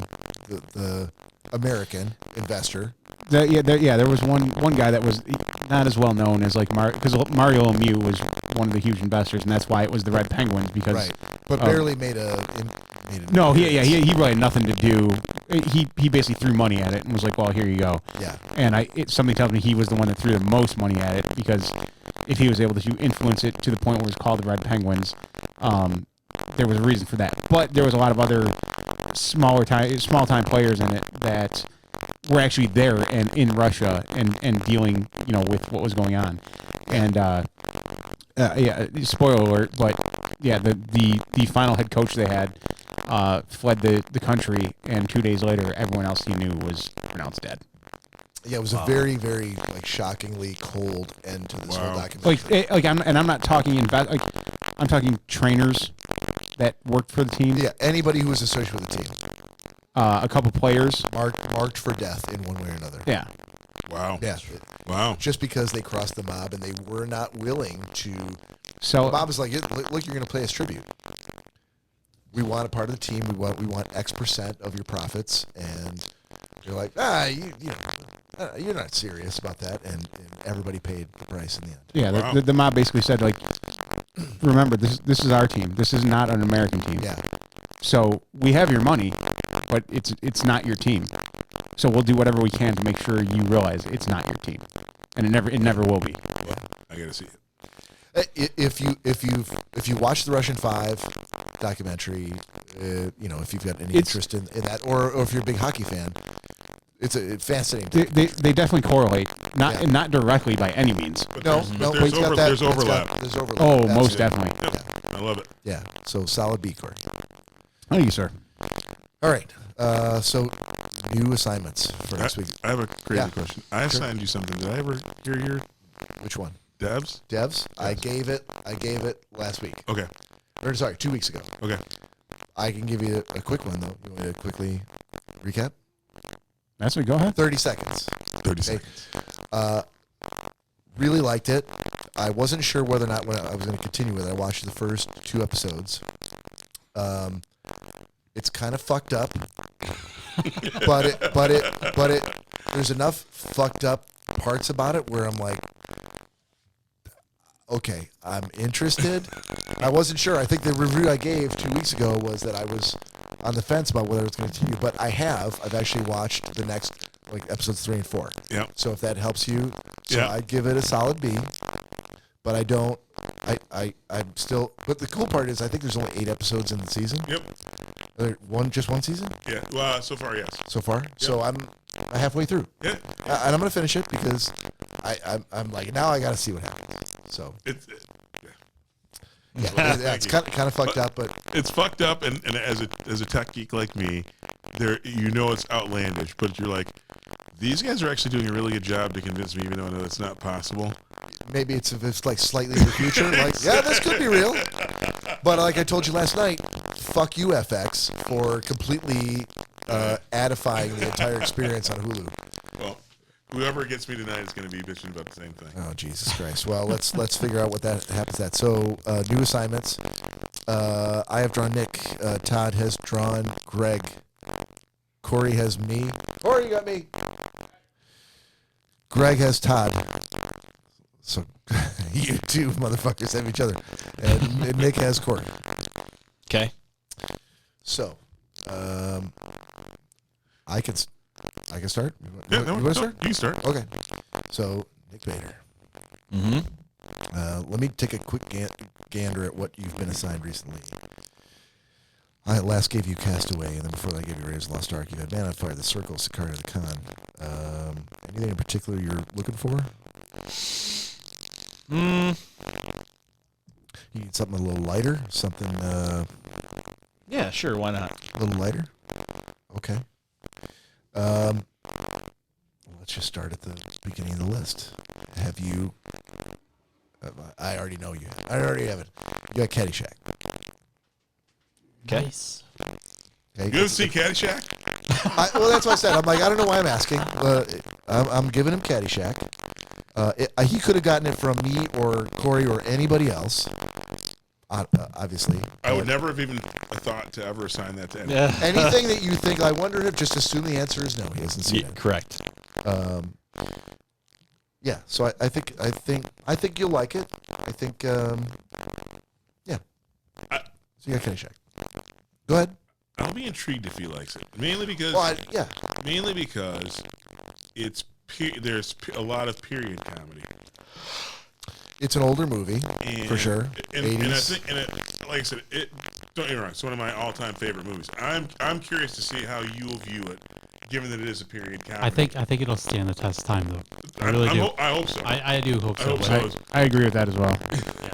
the American investor. There was one guy that was not as well known as like because Mario Lemieux was one of the huge investors, and that's why it was the Red Penguins because Right, but barely made a. No, he really had nothing to do. He basically threw money at it and was like, "Well, here you go." Yeah. And something tells me he was the one that threw the most money at it because if he was able to influence it to the point where it was called the Red Penguins, there was a reason for that. But there was a lot of other small time players in it that were actually there and in Russia and dealing, with what was going on. And spoiler alert, but yeah, the final head coach they had fled the country, and 2 days later, everyone else he knew was pronounced dead. Yeah, it was a very, very shockingly cold end to this whole documentary. I'm not talking I'm talking trainers that worked for the team. Yeah, anybody who was associated with the team, a couple players marked for death in one way or another. Yeah. Wow. Yeah. Wow. Just because they crossed the mob and they were not willing to. So the mob was like, look, you're going to pay us tribute. We want a part of the team. We want X% of your profits, and you're like, you're not serious about that, and everybody paid the price in the end. yeah, Wow. the mob basically said like, remember this is our team. This is not an American team. Yeah, So we have your money, but it's not your team. So we'll do whatever we can to make sure you realize it's not your team, and it never will be. Well, I got to see it. if you watch the Russian 5 documentary, if you've got any interest in that, or if you're a big hockey fan, it's a fascinating. They definitely correlate, not directly by any means. But No, there's, it's got that. there's overlap. There's overlap. Oh, Absolutely. most definitely. Yep. I love it. Yeah. So solid B, Cory. Thank you, sir. All right. So new assignments for next week. I have a crazy Yeah. question. I assigned you something. Did I ever hear your Which one? devs? Devs. I gave it last week. Okay. Or sorry, 2 weeks ago. Okay. I can give you a quick one though. You want me to quickly recap? That's what. Go ahead. 30 seconds. 30 Okay. seconds. Really liked it. I wasn't sure whether or not I was going to continue with it. I watched the first 2 episodes. It's kind of fucked up, but there's enough fucked up parts about it where I'm like, okay, I'm interested. I wasn't sure. I think the review I gave 2 weeks ago was that I was on the fence about whether it's going to continue, but I've actually watched the next episodes 3 and 4. Yeah. So if that helps you, Yeah. I'd give it a solid B. But I'm still. But the cool part is, I think there's only 8 episodes in the season. Yep. Just one season Yeah. Well, so far, yes. so far. So I'm halfway through, Yeah. and I'm gonna finish it because I'm like, now I got to see what happens. So It's it's kind of fucked up, but it's fucked up, and as a tech geek like me, it's outlandish, but you're like, these guys are actually doing a really good job to convince me, even though I know that's not possible. maybe it's like slightly in the future. Like, yeah, this could be real. But like I told you last night, fuck you, FX, for completely addifying the entire experience on Hulu. Well, whoever gets me tonight is going to be bitching about the same thing. Oh, Jesus Christ. Well, let's figure out what that happens at. So, new assignments. I have drawn Nick. Todd has drawn Greg. Cory has me. Cory, you got me. Greg has Todd. So, you two motherfuckers have each other. And Nick has Cory. Okay. So, I can start? Yeah, You want to start? You can start. Okay. So, Nick Bader. Mm-hmm. Let me take a quick gander at what you've been assigned recently. I last gave you Castaway, and then before that I gave you Raiders of the Lost Ark. You had Man on Fire, The Circle, Sicario, The Con. Anything in particular you're looking for? You need something a little lighter? Something Yeah, sure. Why not? a little lighter? Okay. Let's just start at the beginning of the list. Have you... I already know you. I already have it. You got Caddyshack. Okay. Nice. Okay? You go see Caddyshack? Well, that's what I said. I'm like, I don't know why I'm asking. I'm giving him Caddyshack. He could have gotten it from me or Cory or anybody else. Obviously, I would never have even thought to ever assign that to anyone. Yeah. anything that you think. I wonder if just assume the answer is no. He hasn't seen Yeah, it. correct. Yeah. So I think you'll like it. I think. Yeah. So you got Caddyshack. Go ahead. I'll be intrigued if he likes it. Mainly because it's there's a lot of period comedy. It's an older movie for sure. And 80s. I think, like I said, don't get me wrong. It's one of my all-time favorite movies. I'm curious to see how you'll view it, given that it is a period comedy. I think it'll stand the test of time though. I really do. I hope so. I do hope so. hope so. I agree with that as well.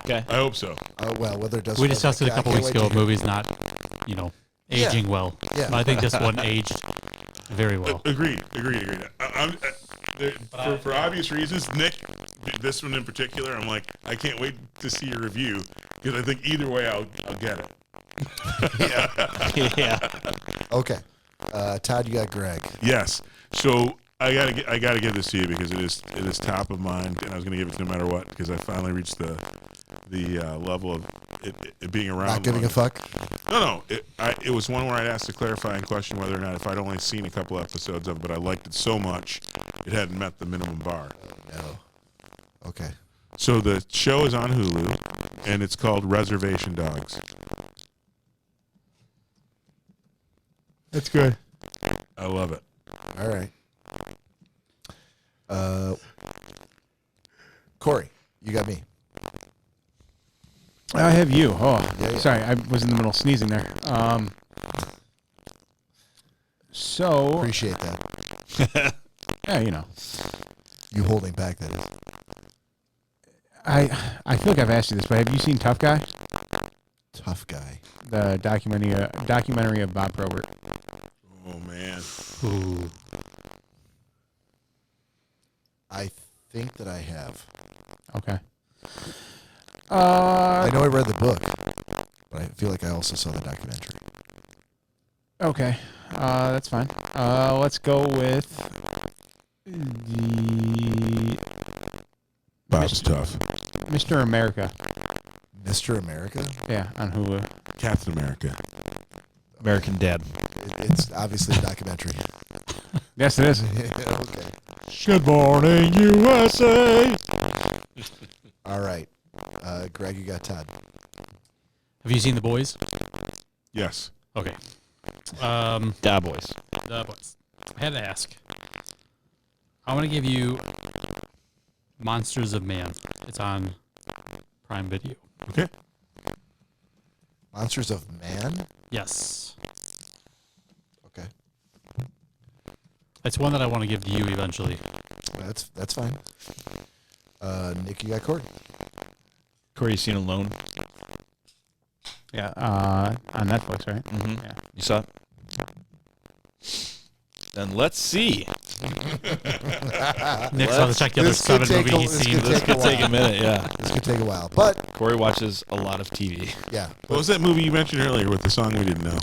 Okay. I hope so. Well, whether it does. We discussed it a couple weeks ago. Movies not, aging well. Yeah. But I think this one aged very well. Agreed. For obvious reasons, Nick, this one in particular, I'm like, I can't wait to see your review because I think either way I'll get it. Yeah. Okay. Todd, you got Greg. Yes. So I gotta give this to you because it is top of mind, and I was gonna give it to no matter what because I finally reached the level of it being around. Not giving a fuck. No. It was one where I asked a clarifying question whether or not if I'd only seen a couple episodes of it, but I liked it so much it hadn't met the minimum bar. No. Okay. So the show is on Hulu, and it's called Reservation Dogs. That's good. I love it. All right. Cory, you got me. I have you. Oh, Yeah. sorry. I was in the middle of sneezing there. So, Appreciate that. yeah, You holding back that is. I feel like I've asked you this, but have you seen Tough Guy? Tough guy. The documentary of Bob Probert. Oh man. Ooh. I think that I have. Okay. I know I read the book, but I feel like I also saw the documentary. Okay. That's fine. Let's go with the Bob's tough. Mr. America. Mr. America? Yeah, on Hulu. Captain America. American Dad. It's obviously a documentary. Yes, it is. Okay. Good morning, USA. All right. Greg, you got Todd. Have you seen The Boys? Yes. Okay. Da boys. The Boys. I had to ask. I want to give you Monsters of Man. It's on Prime Video. Okay. Monsters of Man? Yes. Okay. It's one that I want to give to you eventually. That's fine. Nick, you got Cory. Cory, you seen Alone? Yeah, on Netflix, right? Mm-hmm. Yeah. You saw it? Then let's see. Nick's on to check the other This could 7 take movies a- he's seen. this could This could take a minute, yeah. This could take a while, but Cory watches a lot of TV. yeah. What was that movie you mentioned earlier with the song we didn't know?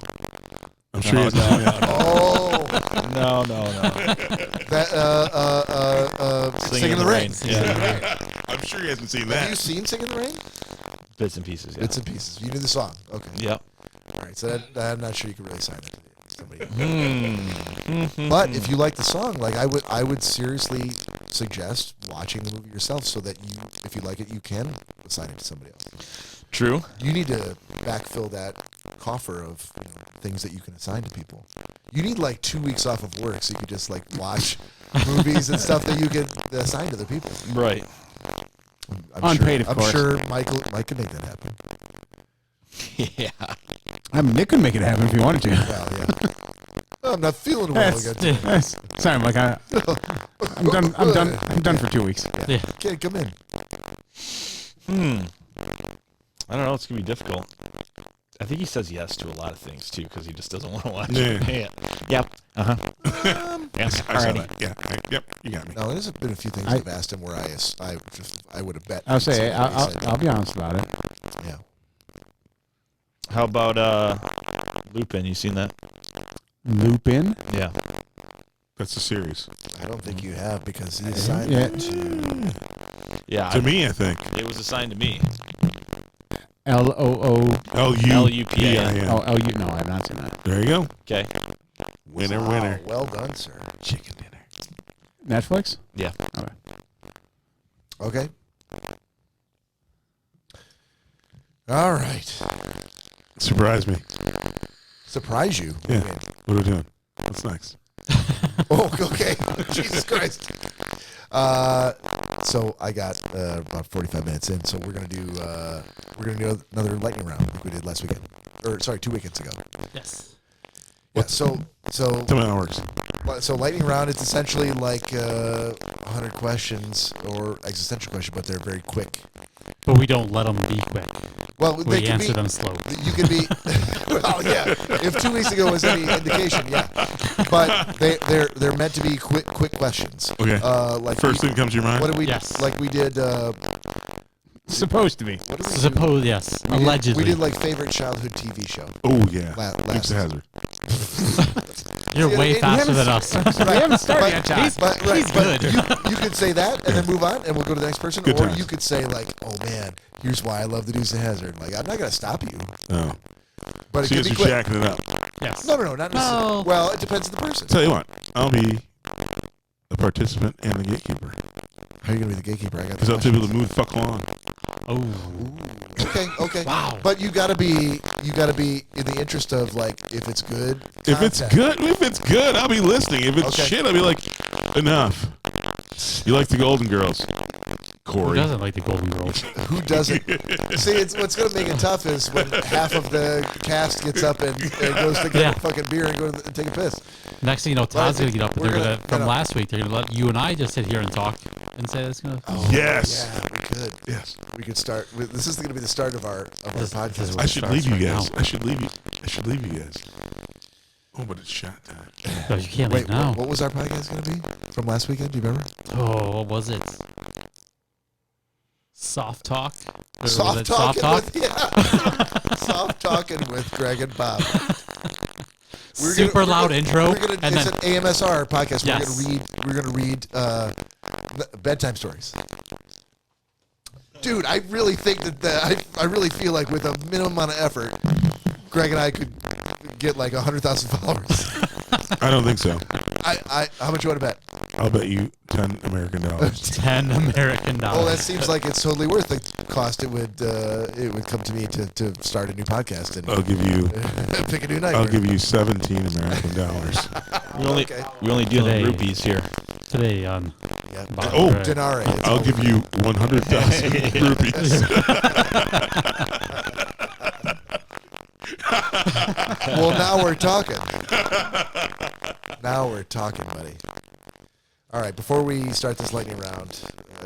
I'm sure No, you guys know. Oh, No. that Singing in the Rain. Yeah. I'm sure he hasn't seen Have you that. seen Singing in the Rain? Bits and pieces, yeah. Bits and pieces. You knew the song. Okay. Yep. All right. So I'm not sure you could really sign it to somebody. Hmm. But if you like the song, like I would seriously suggest watching the movie yourself, so that you, if you like it, you can assign it to somebody else. True. You need to backfill that coffer of things that you can assign to people. You need like 2 weeks off of work so you could just like watch movies and stuff that you could assign to other people. Right. Unpaid, of I'm course. sure Mike could make that happen. Yeah. I mean, Nick could make it happen if he wanted to. Well, yeah. I'm not feeling well again. Sorry, Mike. I'm done. I'm done for 2 weeks. Yeah. Okay, come in. I don't know. It's going to be difficult. I think he says yes to a lot of things, too, because he just doesn't want to watch it. Yeah. Yep. Uh-huh. Yes. I saw Alrighty. that. Yeah. Yep. You got me. No, there's been a few things I've asked him where I would have bet. I'll say. He said I'll be honest about it. yeah. How about Lupin? You seen that? Lupin. Yeah. That's the series. I don't think you have because he assigned Yeah. it to. Yeah, To me, I think. it was assigned to me. LOO. LUPIN. Oh, LU. No, I have not seen that. There you go. Okay. Winner, Wow, winner. well done, sir. Chicken dinner. Netflix? Yeah. Okay. Okay. All right. Surprise me. Surprise you. Yeah. What are we doing? What's next? Oh, okay. Jesus Christ. So I got about 45 minutes in, so we're gonna do another lightning round like we did last weekend, or sorry, 2 weekends ago. Yes. Yeah. So Tell me how it works. lightning round is essentially like 100 questions or existential question, but they're very quick. But we don't let them be quick. Well, they We can answer be, them slow. You can be. Well, yeah. If 2 weeks ago was any indication, yeah. But they're meant to be quick questions. Okay. Like First thing that comes to your mind? What did we? Yes. Like we did. Supposed to be. What did we do? Suppose, yes. Allegedly. We did like favorite childhood TV show. Oh, yeah. Last. Dukes of Hazzard. You're See, way it- faster than us. Right. We haven't started But- yet, Todd. He's good. You could say that and then move on, and we'll go to the next person. Good or times. you could say like, "Oh man, here's why I love the Dukes of Hazzard." Like, I'm not gonna stop you, Oh. but it So you could be guys are quick. shacking it up. Yes. No, not necessarily. No. Well, it depends on the person. Tell you what, I'll be a participant and the gatekeeper. How are you gonna be the gatekeeper? I got. Because I'll tell people to move the fuck along. Oh. Okay. Wow. But you gotta be in the interest of like if it's good. If it's good, I'll be listening. If it's Okay. shit, I'll be like, enough. You like the Golden Girls, Who Cory. doesn't like the Golden Girls? Who doesn't? See, it's what's gonna make it tough is when half of the cast gets up and goes to get Yeah. a fucking beer and go and take a piss. Next thing you know, Todd's Well, going to get up and we're they're going gonna- to, from you know. last week, they're going to let you and I just sit here and talk and say that's going to. Oh, Yes. Yeah, we could. Yes. We could start. This is going to be the start of our This podcast. is I should leave you Starts right guys. now. I should leave you guys. Oh, but it's shot time. No, you can't Wait, leave now. what was our podcast going to be from last weekend? Do you remember? Oh, what was it? Soft talk? Or was Soft it talking talk? with soft talking with Greg and Bob. Super loud intro. We're gonna, and it's then, an AMSR podcast. Yes. We're gonna read bedtime stories. Dude, I really think that I really feel like with a minimum amount of effort, Greg and I could get like 100,000 followers. I don't think so. How much you want to bet? I'll bet you $10 American dollars. 10 American dollars. Oh, that seems like it's totally worth the cost. It would come to me to start a new podcast and I'll give you. pick a new night. I'll give you 17 American dollars. Okay. We only deal in Today. rupees here. Today on Yeah. Bob Oh, Greg. Denare. It's I'll all- give you 100,000 rupees. Well, now we're talking. Now we're talking, buddy. All right, before we start this lightning round,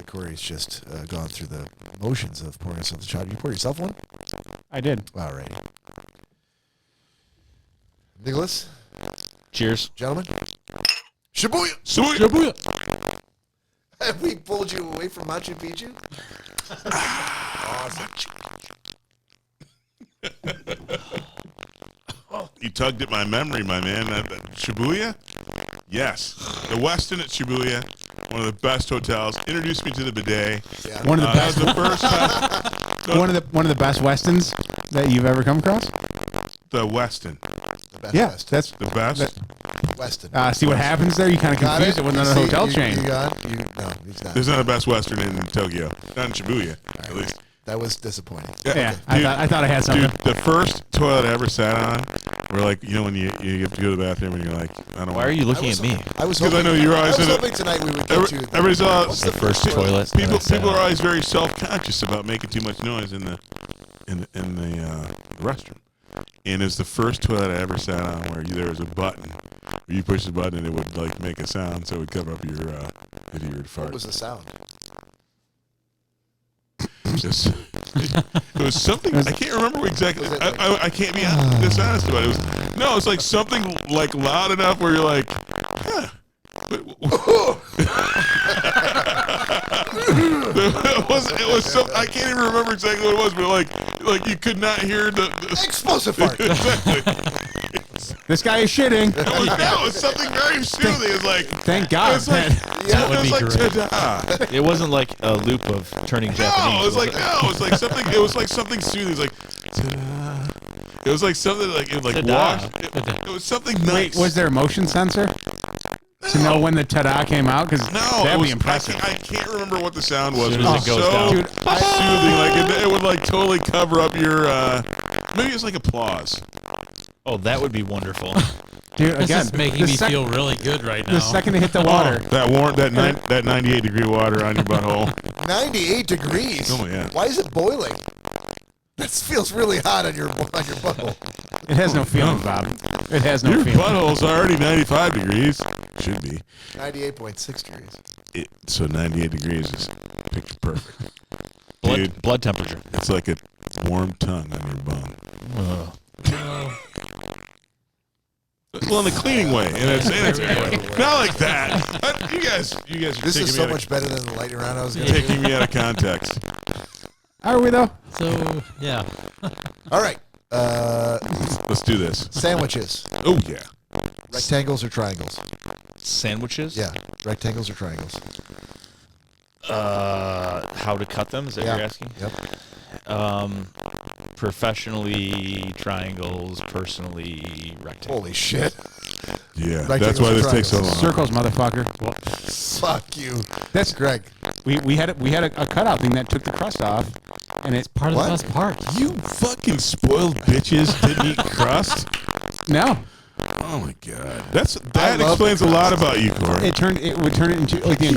Cory's just gone through the motions of pouring himself a shot. You pour yourself one? I did. All right. Nicholas, Cheers. gentlemen. Shibuya! Sweet. Shibuya. Have we pulled you away from Machu Picchu? Awesome. You tugged at my memory, my man. Shibuya? Yes. The Westin at Shibuya, one of the best hotels. Introduced me to the bidet. Yeah. One of the That was best. the first time. One of the best Westons that you've ever come across. The Westin. The best Yeah, West. that's. The best? Weston. See what happens there. You kind of Got confuse it with another You see, hotel you- chain. You got, no, he's not. There's not a best Western in Tokyo. Not in Shibuya, at least. That was disappointing. Yeah, Dude, I thought I had something. Dude, the first toilet I ever sat on, where like, you know when you have to go to the bathroom and you're like, I don't Why are you looking I at was, me? I was 'Cause I hoping, know you're always I was in a- hoping tonight we would get to Everybody's all, what's The first toilet. that I people sat are on. always very self-conscious about making too much noise in the restroom. And it's the first toilet I ever sat on where there was a button where you push the button and it would like make a sound, so it would cover up your if you were to fart. What was the sound? Just, it was something I can't remember exactly. Was it I can't be dishonest about it. It was like something like loud enough where you're like, huh. It was some, I can't even remember exactly what it was, but like you could not hear the Explosive fart. exactly. This guy is shitting. No, it's something very soothing. It's like, Thank God. it's like, That would it's be like great. ta-da. It wasn't like a loop of turning Japanese. No, it was was like no, it was like something. It was like something soothing. It was like, ta-da. It was like something like it like Ta-da. washed. It was something nice. Wait, was there a motion sensor to know when the ta-da came out? Because No, that'd it was, be impressive. I can't remember what the sound was. As It soon was as it goes so down. Dude, soothing. Like it would like totally cover up your. Maybe it's like applause. Oh, that would be wonderful. Dude, This again, is making the me sec- feel really good right now. the second it hit the water. That 98-degree water on your butthole. 98 degrees. Oh, yeah. Why is it boiling? That feels really hot on your butthole. It has no feelings, Bob. It has no Your feelings. butthole's already 95 degrees. Should be. 98.6 degrees. So 98 degrees is picture perfect. Dude, Blood temperature. it's like a warm tongue on your bum. Well, in the cleaning way, in a sanitary way. Not like that. You guys are This taking is me so out of- much better than the lightning round I was going to taking me out of context. Are we, though? So, yeah. All right. Let's do this. Sandwiches. Oh yeah. Rectangles or triangles? Sandwiches? Yeah. Rectangles or triangles? How to cut them? Is that what you're asking? Yep. Professionally, triangles. Personally, rectangles. Holy shit. Yeah. Rectangles That's why or this takes so long. Circles, motherfucker. Fuck you. That's Greg. we had a cutout thing that took the crust off, and it Part of What? the best part. You fucking spoiled bitches didn't eat crust. no. Oh my god. That love explains a lot about you, Cory. It would turn it into like the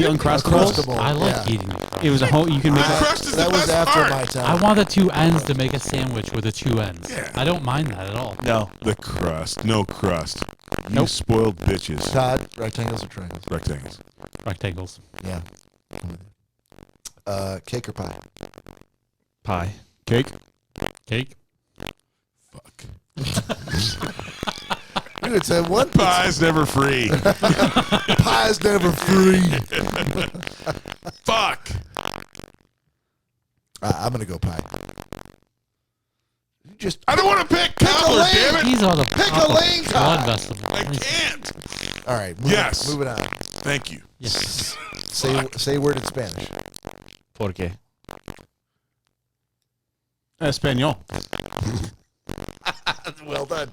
uncrustables. Uncrustable. I like yeah. eating. It was a whole. You can make The it. crust is That the was best after part. my time. I want the two ends to make a sandwich with the two ends. Yeah. I don't mind that at all. No. The crust. No crust. You Nope. spoiled bitches. Todd, rectangles or triangles? Rectangles. Rectangles. Yeah. Cake or pie? Pie. Cake. Cake. Fuck. Dude, it's a one Pie's never free. Pie's never free. Fuck. I'm gonna go pie. You just I don't want to pick Pick a cobbler, lane. damn it. He's on the Pick top a of lane, blood Todd. vessel. I can't. all right. Yes. Moving on. Thank you. Yes. Say a word in Spanish. Por qué? Espanol. Well done.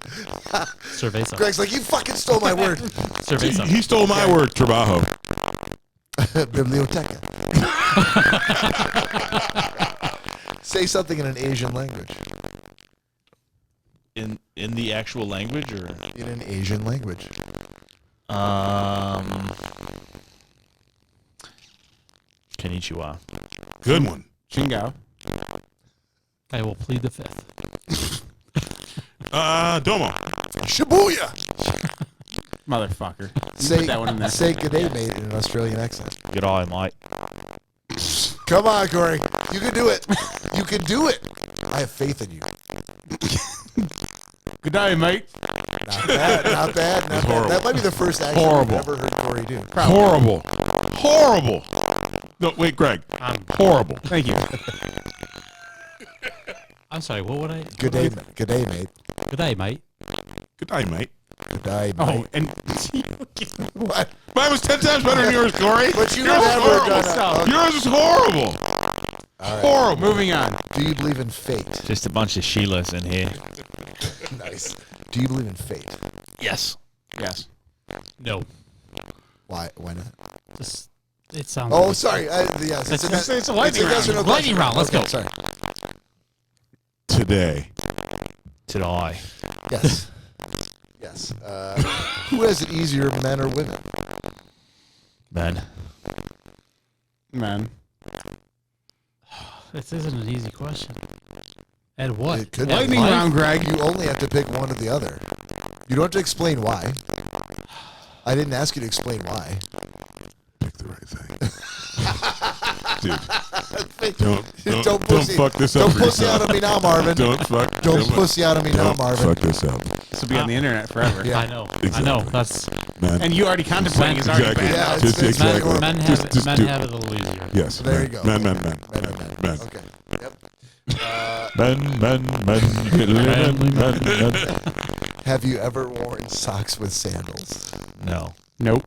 Cerveza. Greg's like, you fucking stole my word. Cerveza. He stole my word, trabajo. Biblioteca. Say something in an Asian language. In the actual language or In an Asian language. Konnichiwa. Good one. Chingao. I will plead the fifth. Domo. Shibuya. Motherfucker. Say, Put that one in there. say good day, mate, in an Australian accent. Good eye, mate. Come on, Cory. You can do it. You can do it. I have faith in you. Good day, mate. Not bad. Not bad. Not bad. Horrible. That might be the first accent Horrible. I've ever heard Cory do. Horrible. Horrible. No, wait, Greg. Horrible. Thank you. I'm sorry. What would I? Good day, good day, mate. Good day, mate. Good day, mate. Good day, Oh, mate. and What? Mine was 10 times better than yours, Cory. But you Yours was never horrible. done Yours is horrible. All right. Horrible. moving on. Do you believe in fate? Just a bunch of Sheilas in here. Nice. Do you believe in fate? Yes. Yes. No. Why? Why not? Just it sounds. Oh, like- sorry. Yes. It's a lightning yes or no round. Lightning question. round, let's Okay, go. Sorry. Today. Today. Yes. Yes. Who has it easier, men or women? Men. Man. This isn't an easy question. At what? It could At be. Lightning life? round, Greg. You only have to pick one or the other. You don't have to explain why. I didn't ask you to explain why. Pick the right thing. Dude. Don't Don't pussy- fuck this up Don't for pussy yourself. out of me now, Marvin. Don't fuck. Don't pussy out of me now, Don't Marvin. fuck this up. This will be on the internet forever. Yeah. I know. I Exactly. know. That's Man. And you already contemplating is already Exactly. bad. Yeah, Just it's exactly. men have Just men do- have it a little easier. Yes. So there man. you go. Man. Men. Okay. Yep. Men. Have you ever worn socks with sandals? No. Nope.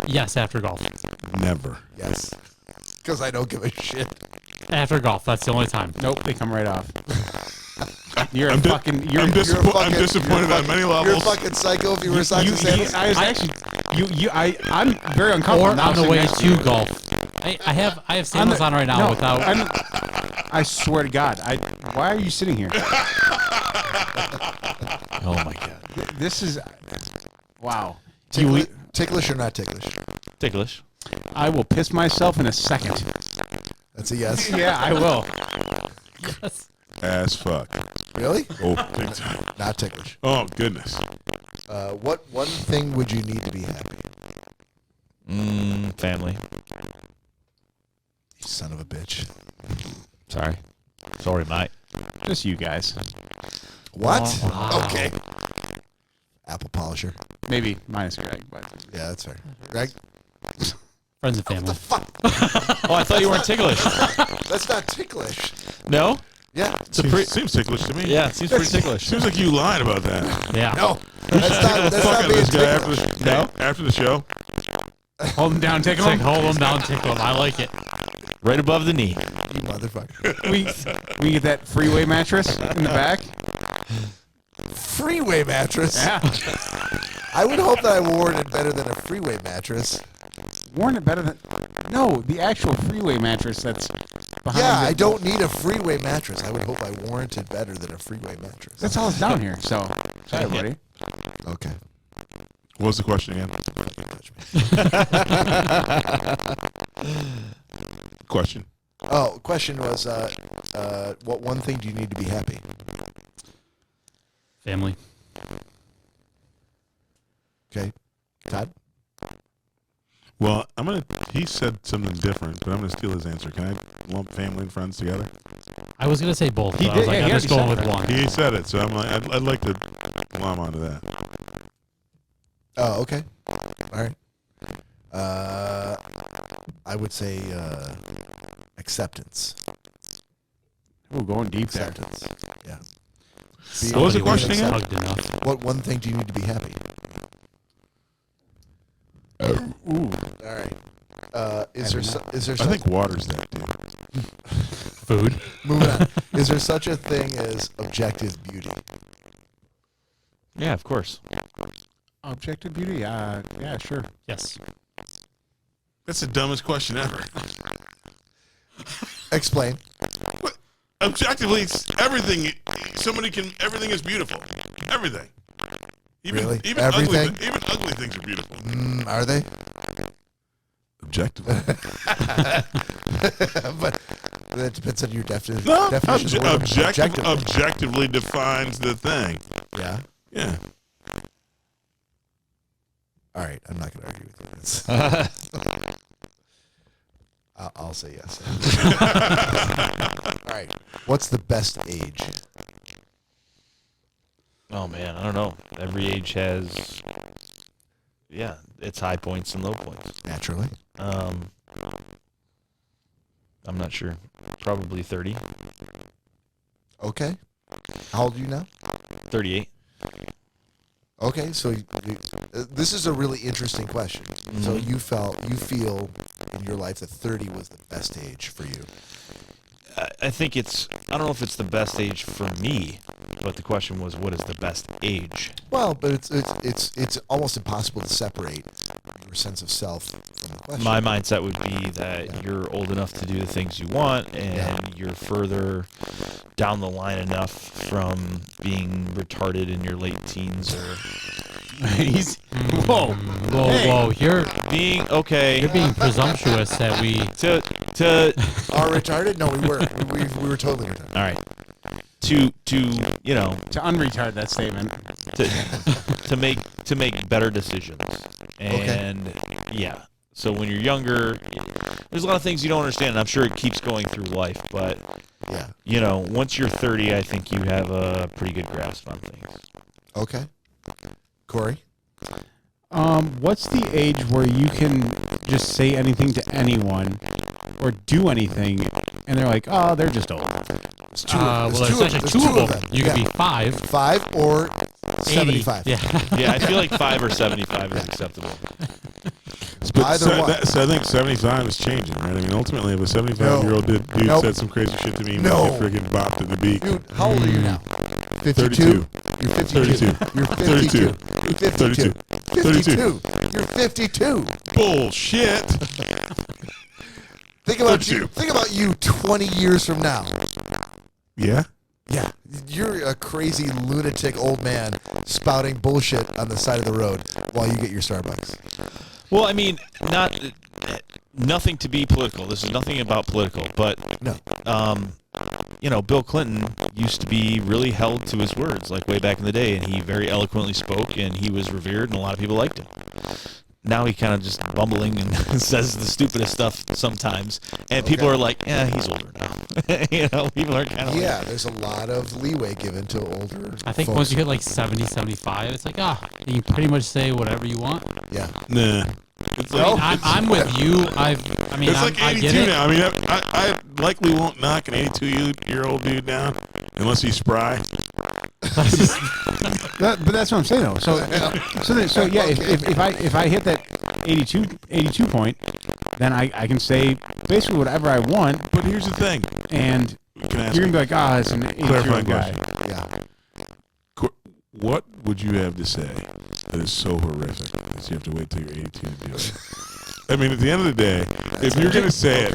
Yes, after golf. Never. Yes. Because I don't give a shit. After golf, that's the only time. Nope. They come right off. You're a I'm fucking. You're I'm You're a disappointed. I'm fucking- disappointed on many You're a levels. fucking psycho if you wear socks you, with sandals. I was actually. I'm very uncomfortable. Or now on the sitting way next to you. golf. I have sandals on right now No, without. I swear to God. Why are you sitting here? Oh my god. This is. Wow. Ticklish or not ticklish? Ticklish. I will piss myself in a second. That's a yes. Yeah, I will. Yes. As fuck. Really? Oh, big time. Not ticklish. Oh, goodness. What one thing would you need to be happy? Family. You son of a bitch. Sorry, mate. Just you guys. What? Wow. Okay. Apple polisher. Maybe minus Greg, but Yeah, that's fair. Greg? Friends and family. Oh, I thought you weren't ticklish. That's not ticklish. No? Yeah. Seems ticklish to me. Yeah, it seems pretty ticklish. Seems like you lied about that. Yeah. No. That's Fuck not out of being this guy after ticklish. the, after the show. hold him down, tickle him. Hold them down, tickle them. I like it. Right above the knee. You motherfucker. We get that freeway mattress in the back. Freeway mattress. Yeah, I would hope that I wore it better than a freeway mattress. worn it better than. No, the actual freeway mattress that's behind. Yeah, the- I don't need a freeway mattress. I would hope I warranted better than a freeway mattress. That's all it's down here. So, sorry, buddy. Okay. What was the question again? Question. Oh, question was, what one thing do you need to be happy? Family. Okay. Todd? Well, he said something different, but I'm gonna steal his answer. Can I lump family and friends together? I was gonna say both. He But I was did, like, yeah, I'm he just going already with said one. He said it, so I'm like, I'd like to glom onto that. Oh, okay. All right. I would say acceptance. Oh, going deep there. Acceptance. Yeah. What was the Somebody question wasn't again? hugged enough. What one thing do you need to be happy? Ooh, All right. Is there I such, think water's that, dude. Food. moving on? Is there such a thing as objective beauty? Yeah, of course. objective beauty. Yeah, sure. Yes. That's the dumbest question ever. Explain. What? Objectively, it's everything. Everything is beautiful. Everything. Really? Even Everything? even ugly things are beautiful. Are they? Objectively. But that depends on your definition. No, definition of the word objectively. objectively defines the thing. Yeah. Yeah. All right. I'm not going to argue with you. I'll say yes. All right. What's the best age? Oh man, I don't know. Every age has, its high points and low points. Naturally. I'm not sure. Probably 30, Okay. How old are you now? 38. Okay, so this is a really interesting question. So you feel in your life that 30 was the best age for you. I think I don't know if it's the best age for me, but the question was, what is the best age? Well, but it's almost impossible to separate your sense of self from the question. My mindset would be that you're old enough to do the things you want, and you're further down the line enough from being retarded in your late teens or He's whoa. Whoa. You're being okay being presumptuous that we. to Are retarded? No, we were. We were totally retarded. all right to To unretard that statement. to make better decisions. And so when you're younger, there's a lot of things you don't understand, and I'm sure it keeps going through life, but Yeah. once you're 30, I think you have a pretty good grasp on things. Okay. Cory? What's the age where you can just say anything to anyone or do anything, and they're like, oh, they're just old? It's two. Well, there's there's two, actually there's two of them. them. You Yeah. could be 5. 5 or 75. Yeah. Yeah, I feel like 5 or 75 is acceptable. But Either one. so I think 75 is changing, right? I mean, ultimately, if a 75-year-old dude Nope. said some crazy shit to me, No. you freaking bopped in the beak. Dude, how old are you now? 32. You're 52. 32. You're 52. You're 52. 32. 52. You're 52. Bullshit. Think about 32. you. Think about you 20 years from now. Yeah? Yeah, you're a crazy lunatic old man spouting bullshit on the side of the road while you get your Starbucks. Well, I mean, nothing to be political. This is nothing about political, but No. Bill Clinton used to be really held to his words, like way back in the day, and he very eloquently spoke, and he was revered, and a lot of people liked him. Now he kind of just bumbling and says the stupidest stuff sometimes, and people are like, he's older now. People are kind of Yeah, there's a lot of leeway given to older I think folks. once you hit like 70, 75, it's like, you can pretty much say whatever you want. Yeah. Nah. I'm with you. It's like I 82 get it. now. I mean, I likely won't knock an 82-year-old dude down unless he's spry. But that's what I'm saying though. So yeah, if I hit that 82 point, then I can say basically whatever I want. But here's the thing. And Can I ask you're gonna be like, it's an 82-year-old guy. question? Yeah. What would you have to say that is so horrific that you have to wait till you're 82 to do it? I mean, at the end of the day, if you're going to say it,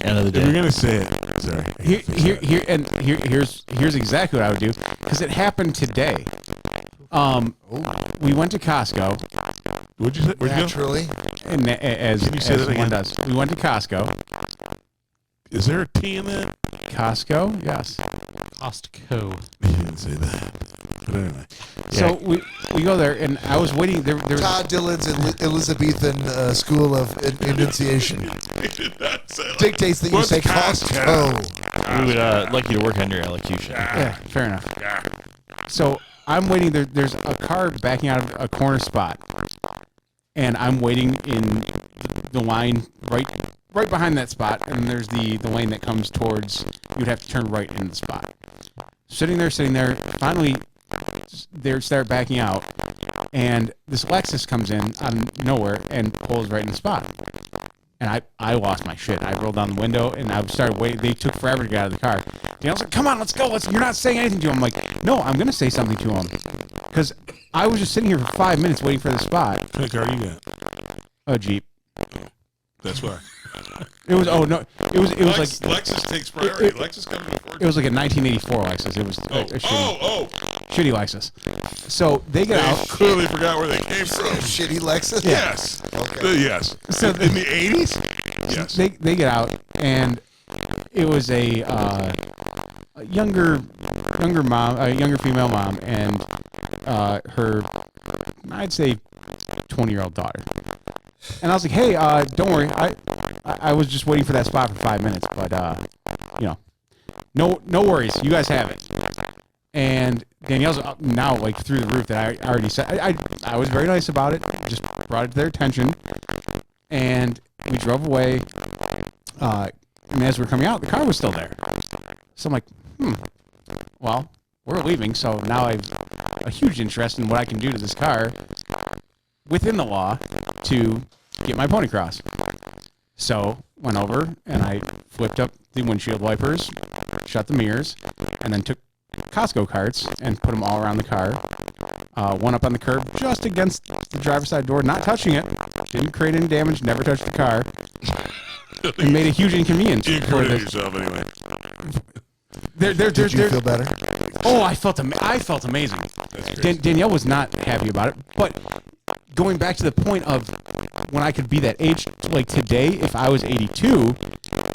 end of the if you're day. going to say it, sorry. Here's exactly what I would do because it happened today. We went to Costco, Where'd you go? Naturally. and as Can you say that one again? does, we went to Costco. Is there a T in that? Costco, yes. Costco. You didn't say that. But anyway. So we go there, and I was waiting. There was Todd Dillon's Elizabethan School of Enunciation dictates that you What's say Costco? Costco. We would like you to work on your elocution. yeah, fair enough. So I'm waiting. There's a car backing out of a corner spot, and I'm waiting in the line right behind that spot. And there's the lane that comes towards. You'd have to turn right into the spot. Sitting there. Finally, they start backing out, and this Lexus comes in out of nowhere and pulls right in the spot. And I lost my shit. I rolled down the window and I started waiting. They took forever to get out of the car. And I was like, come on, let's go. You're not saying anything to him. I'm like, no, I'm going to say something to him. Because I was just sitting here for 5 minutes waiting for the spot. What kind of car you got? A Jeep. That's why. It was like Lexus takes priority. Lexus comes before. it was like a 1984 Lexus. It was a shitty Lexus. So they get They out. clearly forgot where they came from. Shitty Lexus. Yes. Okay. Yes. So in the 80s? Yes. They get out, and it was a younger mom, a younger female mom, and her, I'd say, 20-year-old daughter. And I was like, hey, don't worry, I was just waiting for that spot for 5 minutes, but no worries, you guys have it. And Danielle's now like through the roof that I already said. I was very nice about it, just brought it to their attention, and we drove away. And as we were coming out, the car was still there. So I'm like, well, we're leaving, so now I have a huge interest in what I can do to this car within the law to get my pony cross. So went over and I flipped up the windshield wipers, shut the mirrors, and then took Costco carts and put them all around the car. One up on the curb just against the driver's side door, not touching it. Didn't create any damage, never touched the car. And made a huge inconvenience. You for incriminate the, yourself anyway. Did you feel better? Oh, I felt amazing. Danielle was not happy about it, but going back to the point of when I could be that age, like today, if I was 82,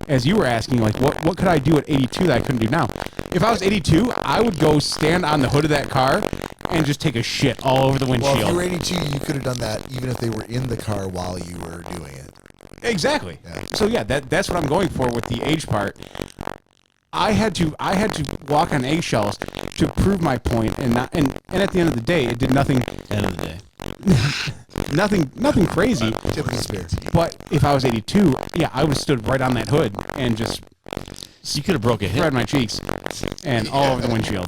as you were asking, like what could I do at 82 that I couldn't do now? If I was 82, I would go stand on the hood of that car and just take a shit all over the Well, windshield. if you were 82, you could have done that even if they were in the car while you were doing it. Exactly. Yeah. So yeah, that's what I'm going for with the age part. I had to walk on eggshells to prove my point, and at the end of the day, it did nothing. End of the day. Nothing crazy. Tip of the spear. But if I was 82, yeah, I would have stood right on that hood and just You could have broke a hip. spread my cheeks and all over the windshield.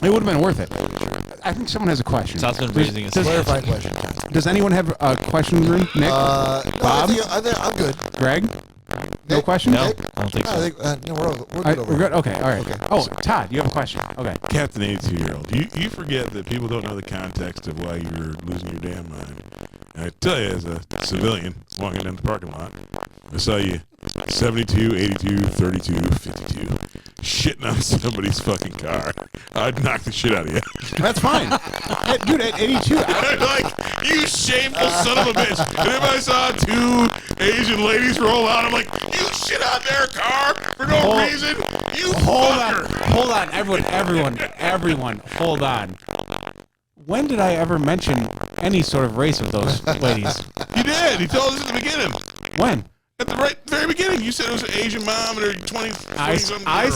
It would have been worth it. I think someone has a question. Todd's been raising his hand. Clarifying question. Does anyone have a question in the room? Nick? No, Bob? I think I'm good. Greg? No Nick? questions? No, Nick? I don't think No, so. I think, no, we're good All right, over we're here. good? Okay, all right. Okay. Oh, Todd, you have a question. Okay. Captain 82-year-old. You forget that people don't know the context of why you're losing your damn mind. I tell you, as a civilian walking down the parking lot, I saw you 72, 82, 32, 52 shitting on somebody's fucking car. I'd knock the shit out of you. That's fine. Dude, at 82, I'm like, you shameful son of a bitch. And if I saw 2 Asian ladies roll out, I'm like, you shit on their car for no reason. You fucker. Hold on, everyone, hold on. When did I ever mention any sort of race with those ladies? You did. He told us at the beginning. When? At the very beginning, you said it was an Asian mom and her 20-something I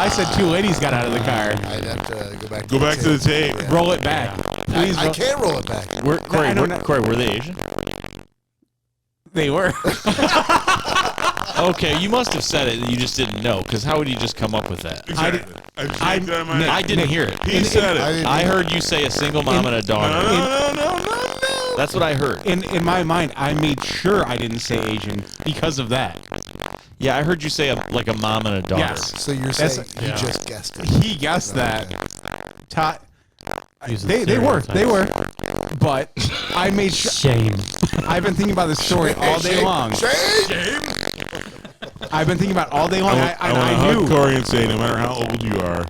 said 2 ladies got out of the car. I'd have to go back. Go back to the tape. Yeah. Roll it back. Please. I can't roll it back. Corey, were they Asian? They were. Okay, you must have said it and you just didn't know, because how would you just come up with that? Exactly. I didn't hear it. He said it. I heard you say a single mom and a daughter. No. That's what I heard. In my mind, I made sure I didn't say Asian because of that. Yeah, I heard you say like a mom and a daughter. Yes. So you're That's- saying he just guessed it. He guessed that. Todd. Using They were, stereotypes. but I made sure. Shame. I've been thinking about this story all day long. Shame. I've been thinking about it all day long. I want to I hug knew. Cory and say, no matter how old you are,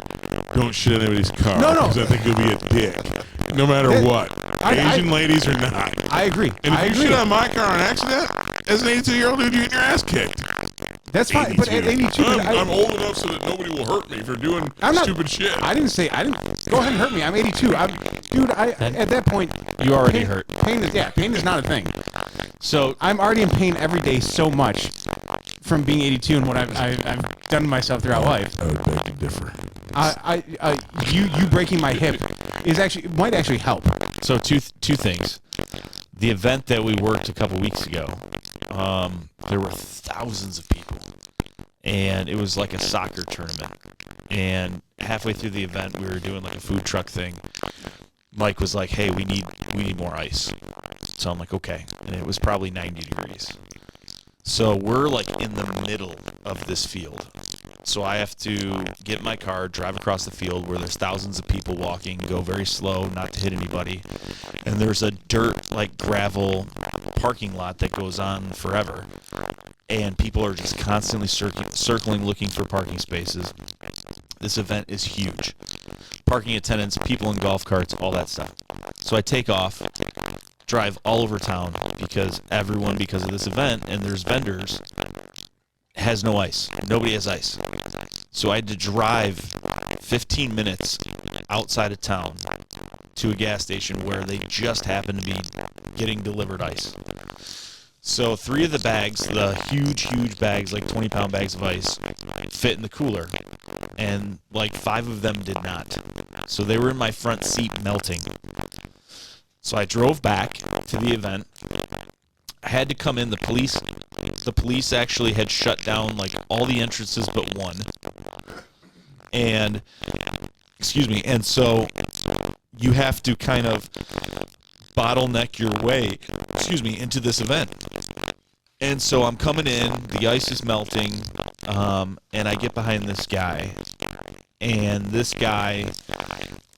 don't shit on anybody's car. No. Because I think you'll be a dick, no matter That- what. Asian ladies or not. I agree. And if I you agree. shit on my car on accident, as an 82-year-old dude, you get your ass kicked. That's fine. But at 82, I'm old enough so that nobody will hurt me for doing I'm not- stupid shit. I didn't. Go ahead and hurt me. I'm 82. At that point, You already pain, hurt. Pain is not a thing. So I'm already in pain every day so much from being 82 and what I've done to myself throughout life. I would beg to differ. You breaking my hip might actually help. So two things. The event that we worked a couple weeks ago, there were thousands of people, and it was like a soccer tournament. And halfway through the event, we were doing like a food truck thing. Mike was like, "Hey, we need more ice." So I'm like, "Okay," and it was probably 90 degrees. So we're like in the middle of this field. So I have to get in my car, drive across the field where there's thousands of people walking, go very slow, not to hit anybody. And there's a dirt, like gravel parking lot that goes on forever. And people are just constantly circling, looking for parking spaces. This event is huge. Parking attendants, people in golf carts, all that stuff. So I take off, drive all over town because everyone, because of this event, and there's vendors, has no ice. Nobody has ice. So I had to drive 15 minutes outside of town to a gas station where they just happened to be getting delivered ice. So 3 of the bags, the huge bags, like 20-pound bags of ice, fit in the cooler. And like 5 of them did not. So they were in my front seat melting. So I drove back to the event. I had to come in. The police actually had shut down like all the entrances but one. And and so you have to kind of bottleneck your way, into this event. And so I'm coming in, the ice is melting, and I get behind this guy. And this guy,